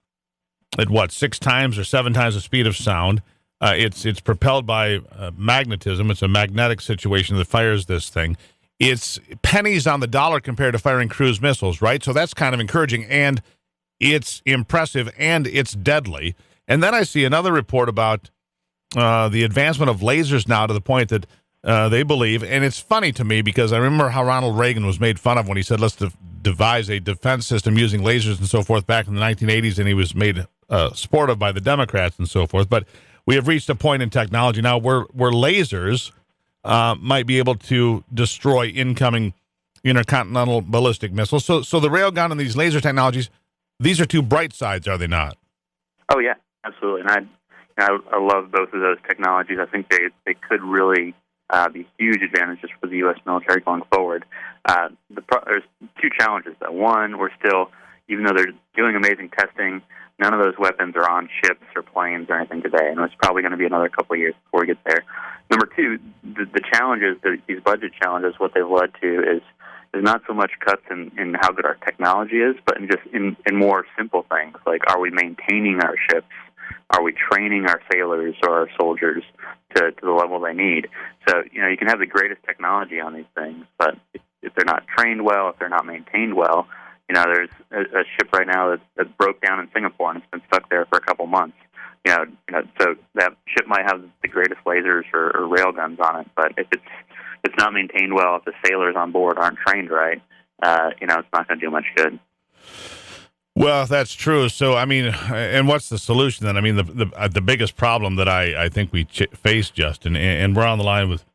at 6 times or 7 times the speed of sound. It's propelled by magnetism. It's a magnetic situation that fires this thing. It's pennies on the dollar compared to firing cruise missiles, right? So that's kind of encouraging, and it's impressive, and it's deadly. And then I see another report about the advancement of lasers now to the point that they believe, and it's funny to me because I remember how Ronald Reagan was made fun of when he said, let's devise a defense system using lasers and so forth back in the 1980s, and he was made sport of by the Democrats and so forth. But we have reached a point in technology now where lasers might be able to destroy incoming intercontinental ballistic missiles. So the railgun and these laser technologies, these are two bright sides, are they not? Oh, yeah, absolutely. And I love both of those technologies. I think they could really be huge advantages for the U.S. military going forward. There's 2 challenges, though. One, we're still, even though they're doing amazing testing, none of those weapons are on ships or planes or anything today, and it's probably going to be another couple of years before we get there. Number 2, the challenges, these budget challenges, what they've led to is not so much cuts in how good our technology is, but in more simple things, like are we maintaining our ships? Are we training our sailors or our soldiers to the level they need? So, you can have the greatest technology on these things, but if they're not trained well, if they're not maintained well, there's a ship right now that broke down in Singapore and it's been stuck there for a couple months. So that ship might have the greatest lasers or rail guns on it, but if it's not maintained well, if the sailors on board aren't trained right, it's not going to do much good. Well, that's true. So, and what's the solution then? The biggest problem that I think we face, Justin, and we're on the line with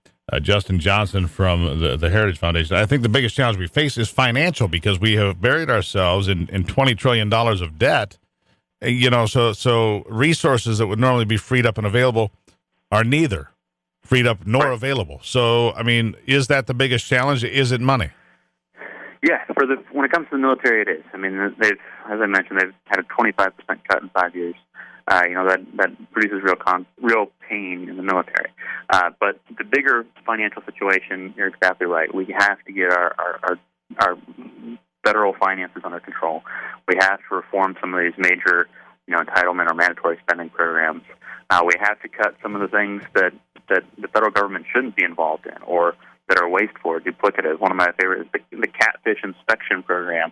Justin Johnson from the Heritage Foundation. I think the biggest challenge we face is financial, because we have buried ourselves in $20 trillion of debt. So resources that would normally be freed up and available are neither freed up nor available. So, I mean, is that the biggest challenge? Is it money? Yeah, when it comes to the military, it is. I mean, as I mentioned, they've had a 25% cut in 5 years. That produces real pain in the military. But the bigger financial situation, you're exactly right. We have to get our federal finances under control. We have to reform some of these major, entitlement or mandatory spending programs. We have to cut some of the things that the federal government shouldn't be involved in, or that are wasteful or duplicative. One of my favorites is the catfish inspection program.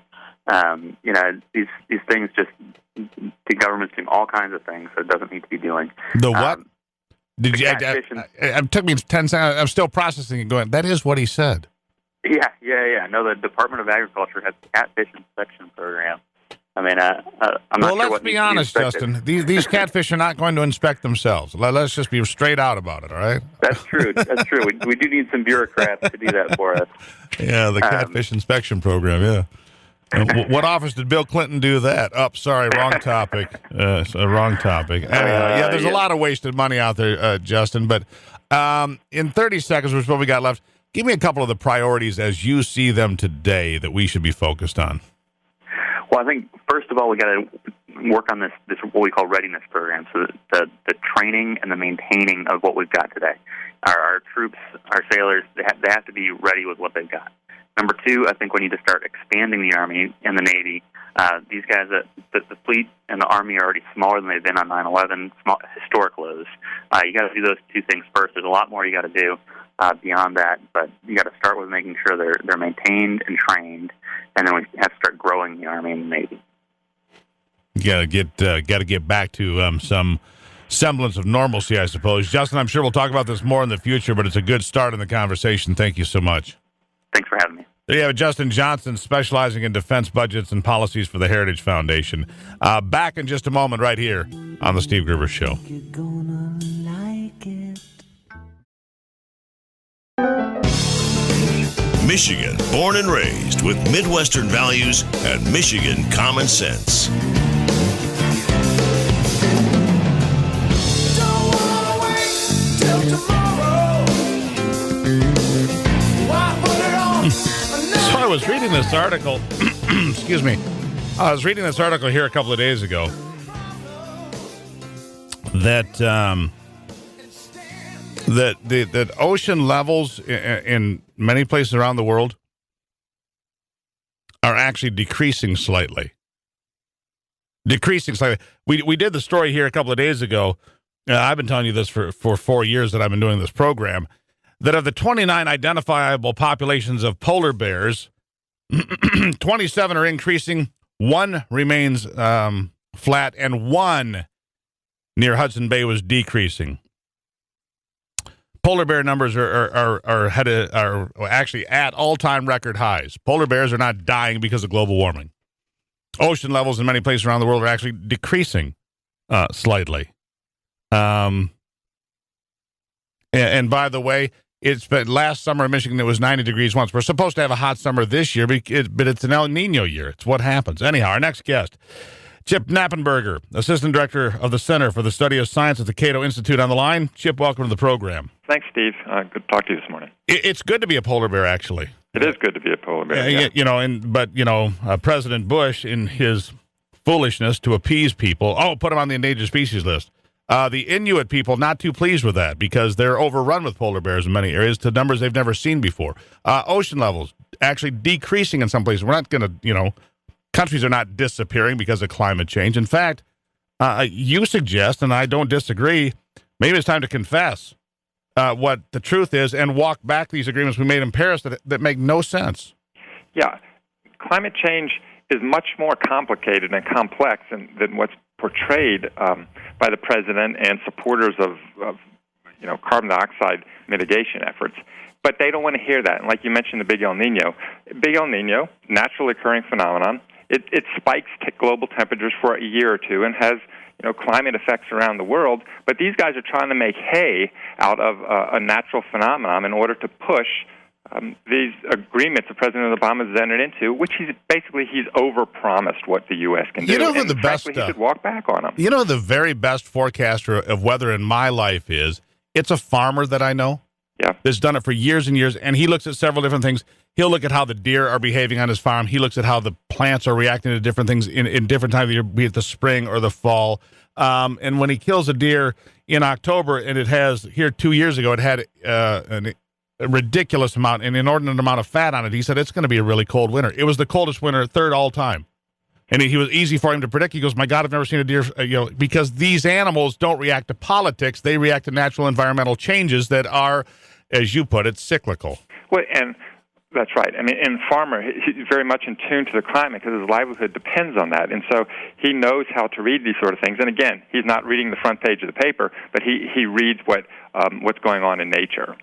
These things just, the government's doing all kinds of things that it doesn't need to be doing. The what? It took me 10 seconds. I'm still processing it going, that is what he said. Yeah. No, the Department of Agriculture has a catfish inspection program. I mean, I'm not sure. Well, let's be honest, Justin. These catfish are not going to inspect themselves. Let's just be straight out about it, all right? That's true. We do need some bureaucrats to do that for us. Yeah, the catfish inspection program, yeah. What office did Bill Clinton do that? Sorry, wrong topic. Wrong topic. Anyhow, there's a lot of wasted money out there, Justin. But in 30 seconds, which is what we got left, give me a couple of the priorities as you see them today that we should be focused on. Well, I think, first of all, we got to work on this what we call readiness program, so the training and the maintaining of what we've got today. Our troops, our sailors, they have to be ready with what they've got. Number two, I think we need to start expanding the Army and the Navy. These guys, the fleet and the Army are already smaller than they've been on 9/11, historic lows. You got to do those two things first. There's a lot more you got to do beyond that, but you got to start with making sure they're maintained and trained, and then we have to start growing the Army and the Navy. Got to get back to some semblance of normalcy, I suppose. Justin, I'm sure we'll talk about this more in the future, but it's a good start in the conversation. Thank you so much. Thanks for having me. There you have it, Justin Johnson, specializing in defense budgets and policies for the Heritage Foundation. Back in just a moment right here on The Steve Gruber Show. You're gonna like it. Michigan, born and raised with Midwestern values and Michigan common sense. Don't wanna wait till tomorrow. Why put it on? So I was reading this article. Excuse me. I was reading this article here a couple of days ago that that ocean levels in many places around the world are actually decreasing slightly. We did the story here a couple of days ago. I've been telling you this for 4 years that I've been doing this program, that of the 29 identifiable populations of polar bears, 27 are increasing, 1 remains flat, and 1 near Hudson Bay was decreasing. Polar bear numbers are actually at all-time record highs. Polar bears are not dying because of global warming. Ocean levels in many places around the world are actually decreasing slightly. And by the way, it's been last summer in Michigan it was 90 degrees once. We're supposed to have a hot summer this year, but it's an El Nino year. It's what happens. Anyhow, our next guest, Chip Knappenberger, Assistant Director of the Center for the Study of Science at the Cato Institute, on the line. Chip, welcome to the program. Thanks, Steve. Good to talk to you this morning. It's good to be a polar bear, actually. It is good to be a polar bear. Yeah. President Bush, in his foolishness to appease people, put him on the endangered species list. The Inuit people not too pleased with that because they're overrun with polar bears in many areas to numbers they've never seen before. Ocean levels actually decreasing in some places. We're not going to, countries are not disappearing because of climate change. In fact, you suggest, and I don't disagree, maybe it's time to confess what the truth is and walk back these agreements we made in Paris that make no sense. Yeah. Climate change is much more complicated and complex than what's portrayed by the president and supporters of carbon dioxide mitigation efforts. But they don't want to hear that. And like you mentioned, the Big El Nino, naturally occurring phenomenon. It spikes global temperatures for a year or two and has climate effects around the world. But these guys are trying to make hay out of a natural phenomenon in order to push these agreements that President Obama has entered into, which he's overpromised what the U.S. can do. You know who the best? He should walk back on them. You know the very best forecaster of weather in my life is It's a farmer that I know. Yeah. That's done it for years and years, and he looks at several different things. He'll look at how the deer are behaving on his farm. He looks at how the plants are reacting to different things in different times of the year, be it the spring or the fall. And when he kills a deer in October, and it has, here 2 years ago, it had a ridiculous amount, an inordinate amount of fat on it, he said it's going to be a really cold winter. It was the coldest winter, third all time. And he was easy for him to predict. He goes, my God, I've never seen a deer, because these animals don't react to politics. They react to natural environmental changes that are, as you put it, cyclical. Well, and that's right. I mean, in farmer, he's very much in tune to the climate because his livelihood depends on that. And so he knows how to read these sort of things. And again, he's not reading the front page of the paper, but he reads what's going on in nature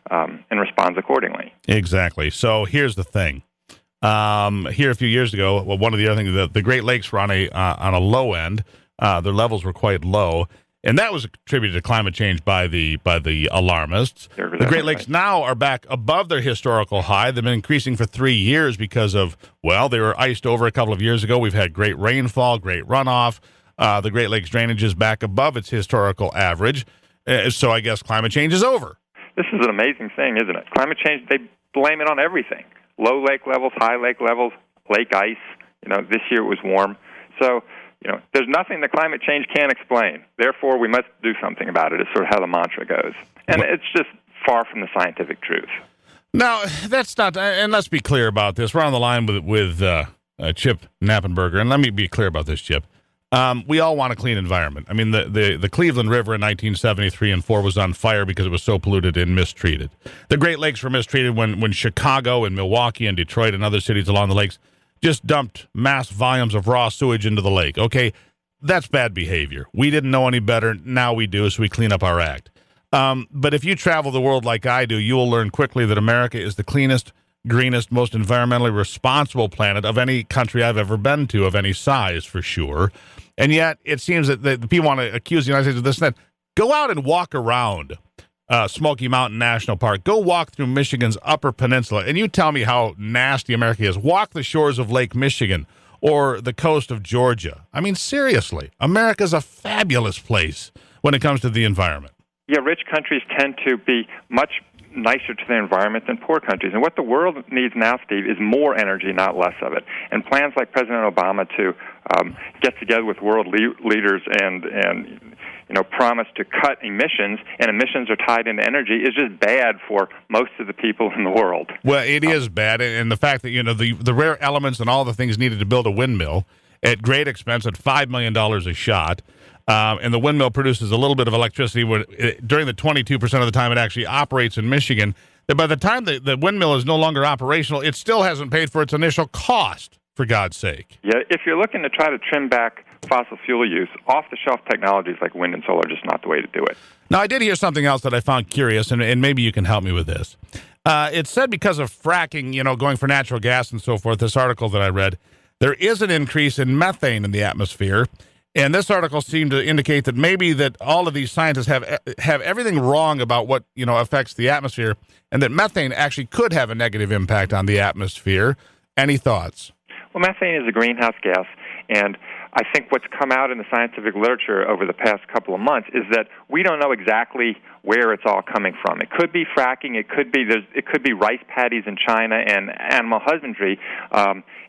and responds accordingly. Exactly. So here's the thing. Here a few years ago, well, one of the other things, the Great Lakes were on a low end. Their levels were quite low. And that was attributed to climate change by the alarmists. The Great Lakes now are back above their historical high. They've been increasing for 3 years because of, well, they were iced over a couple of years ago. We've had great rainfall, great runoff. The Great Lakes drainage is back above its historical average. So I guess climate change is over. This is an amazing thing, isn't it? Climate change, they blame it on everything. Low lake levels, high lake levels, lake ice. This year it was warm. So, there's nothing that climate change can't explain. Therefore, we must do something about it, is sort of how the mantra goes. And it's just far from the scientific truth. Now, that's not, and let's be clear about this. We're on the line with Chip Knappenberger, and let me be clear about this, Chip. We all want a clean environment. I mean, the Cleveland River in 1973 and 4 was on fire because it was so polluted and mistreated. The Great Lakes were mistreated when Chicago and Milwaukee and Detroit and other cities along the lakes just dumped mass volumes of raw sewage into the lake. Okay, that's bad behavior. We didn't know any better. Now we do, so we clean up our act. But if you travel the world like I do, you will learn quickly that America is the cleanest, greenest, most environmentally responsible planet of any country I've ever been to, of any size, for sure. And yet, it seems that the people want to accuse the United States of this and that. Go out and walk around Smoky Mountain National Park. Go walk through Michigan's Upper Peninsula, and you tell me how nasty America is. Walk the shores of Lake Michigan or the coast of Georgia. I mean, seriously, America's a fabulous place when it comes to the environment. Yeah, rich countries tend to be much nicer to the environment than poor countries. And what the world needs now, Steve, is more energy, not less of it. And plans like President Obama to get together with world leaders and promise to cut emissions, and emissions are tied into energy, is just bad for most of the people in the world. Well, it is bad, and the fact that the rare elements and all the things needed to build a windmill at great expense at $5 million a shot. And the windmill produces a little bit of electricity during the 22% of the time it actually operates in Michigan. That by the time the windmill is no longer operational, it still hasn't paid for its initial cost, for God's sake. Yeah, if you're looking to try to trim back fossil fuel use, off-the-shelf technologies like wind and solar are just not the way to do it. Now, I did hear something else that I found curious, and maybe you can help me with this. It said because of fracking, going for natural gas and so forth, this article that I read, there is an increase in methane in the atmosphere. And this article seemed to indicate that maybe that all of these scientists have everything wrong about what affects the atmosphere, and that methane actually could have a negative impact on the atmosphere. Any thoughts? Well, methane is a greenhouse gas, and I think what's come out in the scientific literature over the past couple of months is that we don't know exactly where it's all coming from. It could be fracking. It could be rice paddies in China and animal husbandry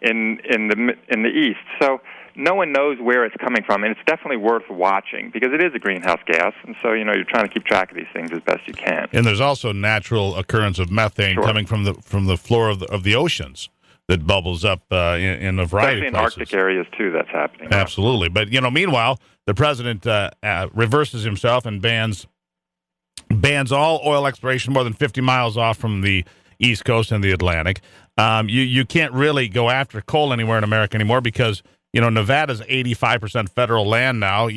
in the east. So no one knows where it's coming from, and it's definitely worth watching because it is a greenhouse gas, and so you're trying to keep track of these things as best you can. And there's also natural occurrence of methane coming from the floor of the oceans that bubbles up in a variety of places. Especially in Arctic areas too, that's happening. Absolutely, but meanwhile, the president reverses himself and bans all oil exploration more than 50 miles off from the East Coast and the Atlantic. You can't really go after coal anywhere in America anymore because Nevada's 85% federal land now.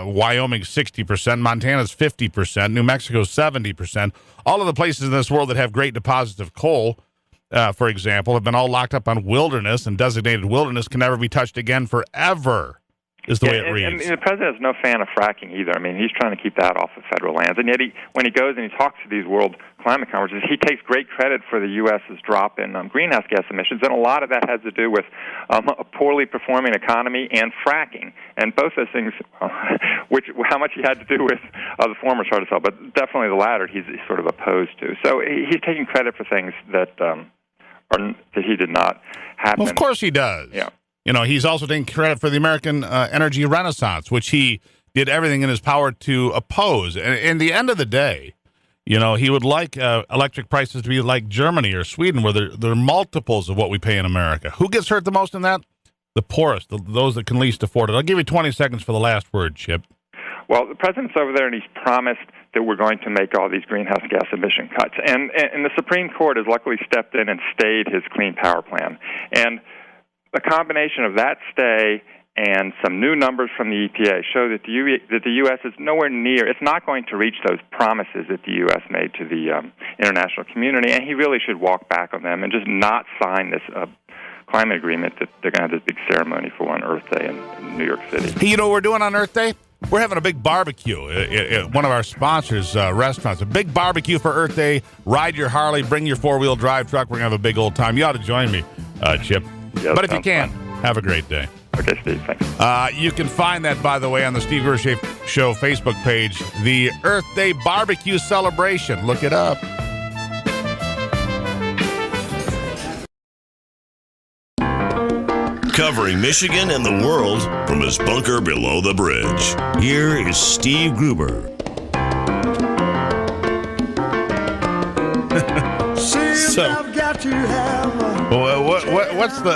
Wyoming's 60%, Montana's 50%, New Mexico's 70%. All of the places in this world that have great deposits of coal, for example, have been all locked up on wilderness, and designated wilderness can never be touched again forever. is the way it reads. And the president's no fan of fracking either. I mean, he's trying to keep that off of federal lands. And yet, when he goes and he talks to these world climate conferences, he takes great credit for the U.S.'s drop in greenhouse gas emissions, and a lot of that has to do with a poorly performing economy and fracking. And both those things, how much he had to do with the former is hard to tell, but definitely the latter he's sort of opposed to. So he's taking credit for things that he did not happen. Well, of course he does. Yeah. You know, he's also taking credit for the American energy renaissance, which he did everything in his power to oppose. And in the end of the day, you know, he would like electric prices to be like Germany or Sweden, where they're multiples of what we pay in America. Who gets hurt the most in that? The poorest, those that can least afford it. I'll give you 20 seconds for the last word, Chip. Well, the president's over there, and he's promised that we're going to make all these greenhouse gas emission cuts. And the Supreme Court has luckily stepped in and stayed his clean power plan. And a combination of that stay and some new numbers from the EPA show that the U.S. is nowhere near, it's not going to reach those promises that the U.S. made to the international community, and he really should walk back on them and just not sign this climate agreement that they're going to have this big ceremony for on Earth Day in New York City. Hey, you know what we're doing on Earth Day? We're having a big barbecue at one of our sponsors' restaurants. A big barbecue for Earth Day. Ride your Harley, bring your four-wheel drive truck. We're going to have a big old time. You ought to join me, Chip. Yeah, but if you can, fun. have a great day. Okay, Steve, thanks. You can find that, by the way, on the Steve Gruber Show Facebook page, the Earth Day Barbecue Celebration. Look it up. Covering Michigan and the world from his bunker below the bridge. Here is Steve Gruber.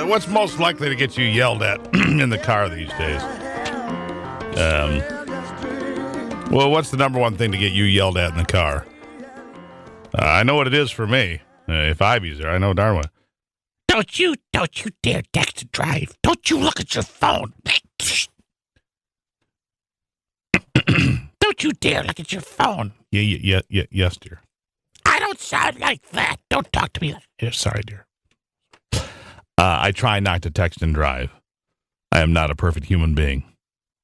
What's most likely to get you yelled at in the car these days? Well, what's the number one thing to get you yelled at in the car? I know what it is for me. If Ivy's there, I know darn well. Don't you dare text and drive. Don't you look at your phone. Don't you dare look at your phone. Yes, dear. I don't sound like that. Don't talk to me. Sorry, dear. I try not to text and drive. I am not a perfect human being.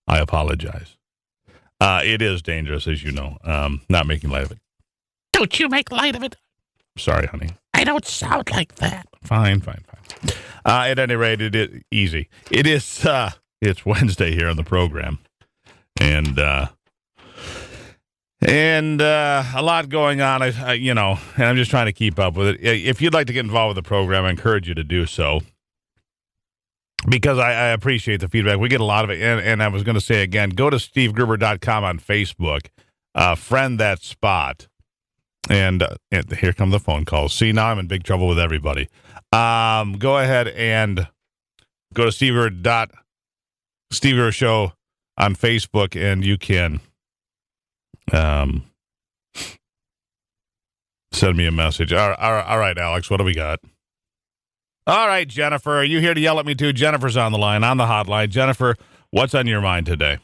I apologize. It is dangerous, as you know. Not making light of it. Don't you make light of it? Sorry, honey. I don't sound like that. Fine. At any rate, it is easy. It is. It's Wednesday here on the program, and a lot going on. And I'm just trying to keep up with it. If you'd like to get involved with the program, I encourage you to do so, because I appreciate the feedback. We get a lot of it, and I was going to say again, go to stevegruber.com on Facebook, friend that spot. And here come the phone calls. See, now I'm in big trouble with everybody. Go ahead and go to Steve Gruber Show on Facebook, and you can send me a message. All right, Alex, what do we got? All right, Jennifer, are you here to yell at me too? Jennifer's on the line, on the hotline. Jennifer, what's on your mind today?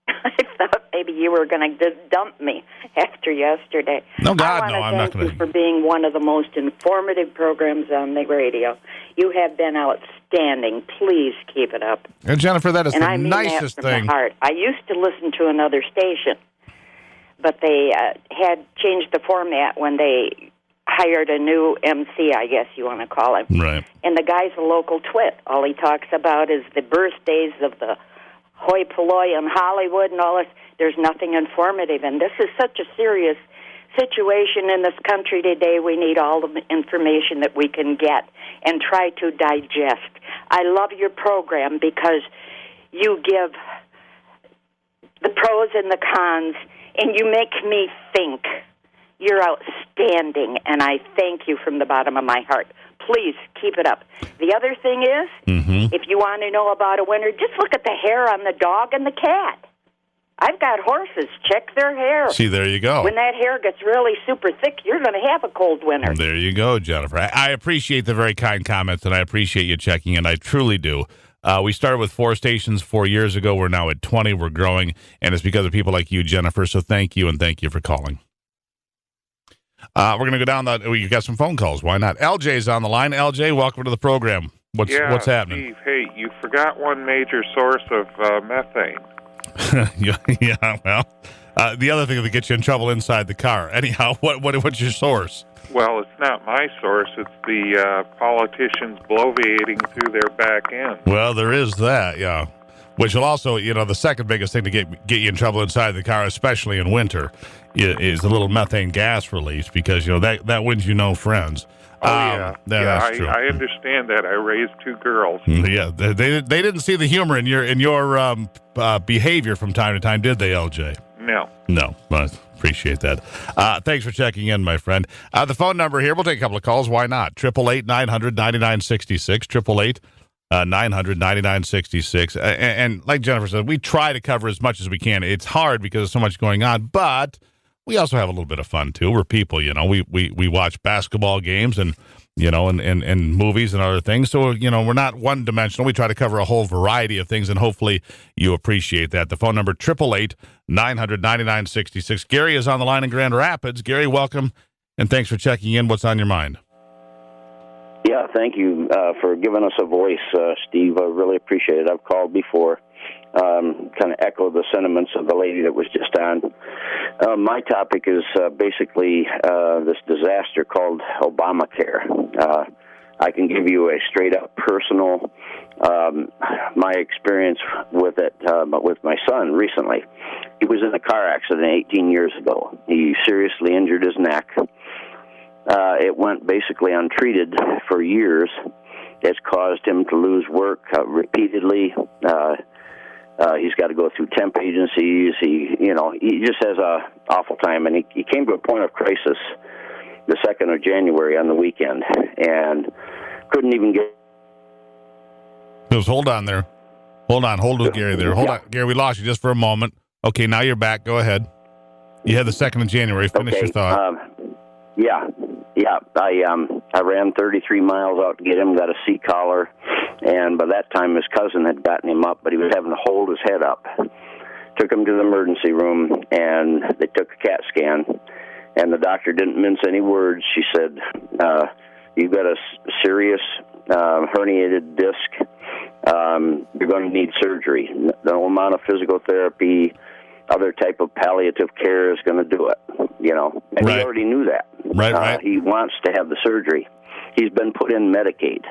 I thought maybe you were going to just dump me after yesterday. No, God, no, I'm not going to. Thank you for being one of the most informative programs on the radio. You have been outstanding. Please keep it up. And Jennifer, that is and the I mean nicest that from thing. The heart. I used to listen to another station, but they had changed the format when they hired a new MC, I guess you want to call him. Right. And the guy's a local twit. All he talks about is the birthdays of the hoi polloi in Hollywood and all this. There's nothing informative. And this is such a serious situation in this country today. We need all the information that we can get and try to digest. I love your program because you give the pros and the cons, and you make me think. You're outstanding, and I thank you from the bottom of my heart. Please keep it up. The other thing is, if you want to know about a winner, just look at the hair on the dog and the cat. I've got horses. Check their hair. See, there you go. When that hair gets really super thick, you're going to have a cold winter. There you go, Jennifer. I appreciate the very kind comments, and I appreciate you checking in. I truly do. We started with 4 stations 4 years ago. We're now at 20. We're growing, and it's because of people like you, Jennifer. So thank you, and thank you for calling. We're going to go down you got some phone calls. Why not? LJ's on the line. LJ, welcome to the program. What's happening? Steve, hey, you forgot one major source of methane. yeah, well, the other thing that gets you in trouble inside the car. Anyhow, what's your source? Well, it's not my source. It's the politicians bloviating through their back end. Well, there is that, yeah. Which will also, the second biggest thing to get you in trouble inside the car, especially in winter, is a little methane gas release, because that wins you no friends. That's true. I understand that. I raised 2 girls. Yeah, they didn't see the humor in your behavior from time to time, did they, LJ? No. I appreciate that. Thanks for checking in, my friend. The phone number here, we'll take a couple of calls. Why not? 888-900-9966, 888-900-9966. And like Jennifer said, we try to cover as much as we can. It's hard because there's so much going on, but we also have a little bit of fun, too. We're people, we watch basketball games and movies and other things. So, we're not one-dimensional. We try to cover a whole variety of things, and hopefully you appreciate that. The phone number, 888-900-9966. Gary is on the line in Grand Rapids. Gary, welcome, and thanks for checking in. What's on your mind? Yeah, thank you for giving us a voice, Steve. I really appreciate it. I've called before, kind of echo the sentiments of the lady that was just on. My topic is basically this disaster called Obamacare. I can give you a straight-up personal, my experience with it, but with my son recently. He was in a car accident 18 years ago. He seriously injured his neck. It went basically untreated for years. It's caused him to lose work repeatedly. He's got to go through temp agencies. He just has a awful time. And he came to a point of crisis the 2nd of January on the weekend, and couldn't even get. Hold on there. Hold with Gary there. Hold on, Gary. We lost you just for a moment. Okay, now you're back. Go ahead. You had the 2nd of January. Finish your thought. Yeah. I ran 33 miles out to get him, got a C-collar, and by that time his cousin had gotten him up, but he was having to hold his head up. Took him to the emergency room, and they took a CAT scan, and the doctor didn't mince any words. She said, you've got a serious herniated disc. You're going to need surgery. No amount of physical therapy, other type of palliative care is going to do it, And right. He already knew that. Right. He wants to have the surgery. He's been put in Medicaid.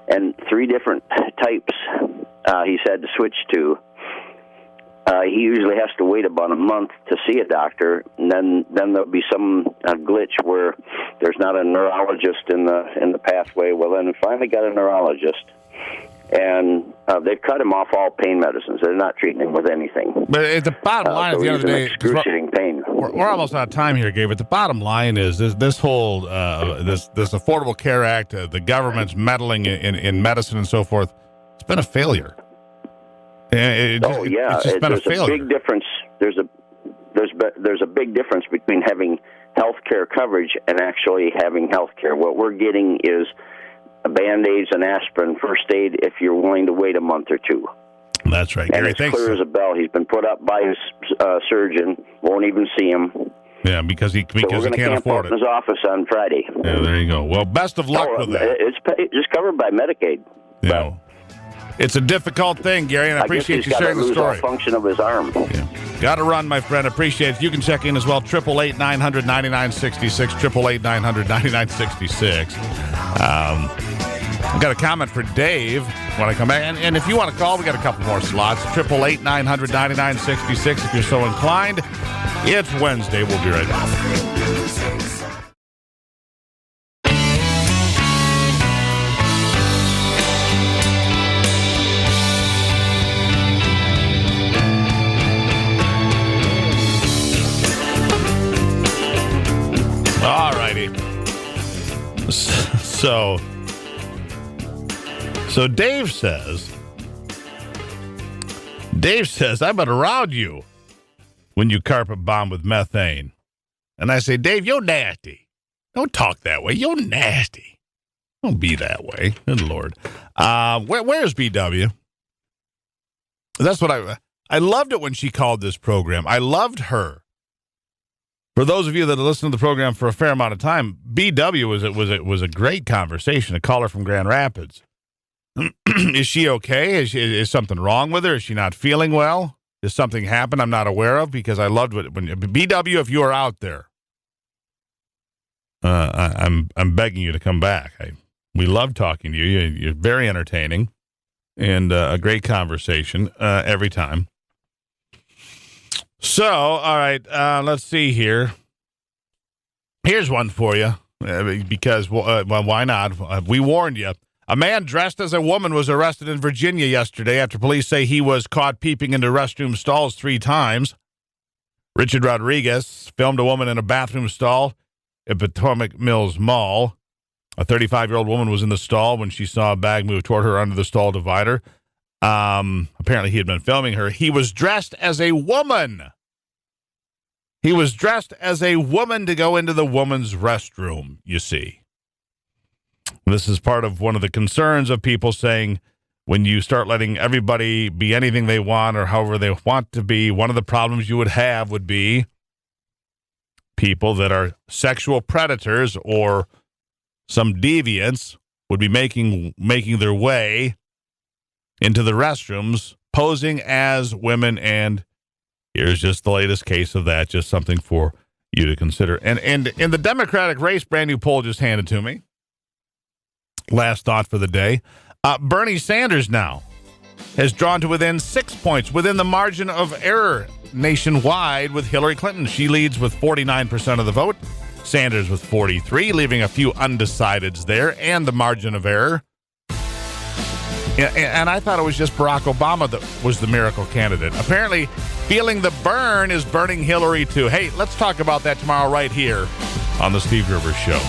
And 3 different types he's had to switch to. He usually has to wait about a month to see a doctor, and then there'll be some glitch where there's not a neurologist in the pathway. Well, then finally got a neurologist. And they've cut him off all pain medicines. They're not treating him with anything. But at the bottom line, at the end of the day, excruciating pain. We're almost out of time here, Gabe. But the bottom line is this whole this Affordable Care Act, the government's meddling in medicine and so forth. It's been a failure. It's just been a failure. A big difference. There's a big difference between having health care coverage and actually having health care. What we're getting is Band-Aids and aspirin, first aid, if you're willing to wait a month or 2. That's right, Gary. And it's clear as a bell. He's been put up by his surgeon, won't even see him. Yeah, because he can't afford it. We're going to camp out in his office on Friday. Yeah, there you go. Well, best of luck with that. It's just covered by Medicaid. Yeah. It's a difficult thing, Gary, and I appreciate you sharing the story. All function of his arm. Yeah. Got to run, my friend. Appreciate it. You can check in as well. 888-900-9966, 888-900-9966. I've got a comment for Dave when I come back. And if you want to call, we got a couple more slots. 888-900-9966 if you're so inclined. It's Wednesday. We'll be right back. All righty. So Dave says, I've been around you when you carpet bomb with methane. And I say, Dave, you're nasty. Don't talk that way. You're nasty. Don't be that way. Good Lord. Where's BW? That's what I loved it when she called this program. I loved her. For those of you that have listened to the program for a fair amount of time, BW was a great conversation, a caller from Grand Rapids. Is she okay? Is something wrong with her? Is she not feeling well? Does something happen I'm not aware of? Because I loved when BW, if you are out there, I'm begging you to come back. We love talking to you. You're very entertaining and a great conversation every time. So, all right, let's see here. Here's one for you because, well, why not? We warned you. A man dressed as a woman was arrested in Virginia yesterday after police say he was caught peeping into restroom stalls 3 times. Richard Rodriguez filmed a woman in a bathroom stall at Potomac Mills Mall. A 35-year-old woman was in the stall when she saw a bag move toward her under the stall divider. Apparently he had been filming her. He was dressed as a woman. He was dressed as a woman to go into the woman's restroom, you see. This is part of one of the concerns of people saying when you start letting everybody be anything they want or however they want to be, one of the problems you would have would be people that are sexual predators or some deviants would be making their way into the restrooms, posing as women, and here's just the latest case of that, just something for you to consider. And in the Democratic race, brand new poll just handed to me. Last thought for the day. Bernie Sanders now has drawn to within 6 points, within the margin of error nationwide with Hillary Clinton. She leads with 49% of the vote. Sanders with 43, leaving a few undecideds there, and the margin of error. And I thought it was just Barack Obama that was the miracle candidate. Apparently, feeling the burn is burning Hillary too. Hey, let's talk about that tomorrow right here on the Steve Gruber Show.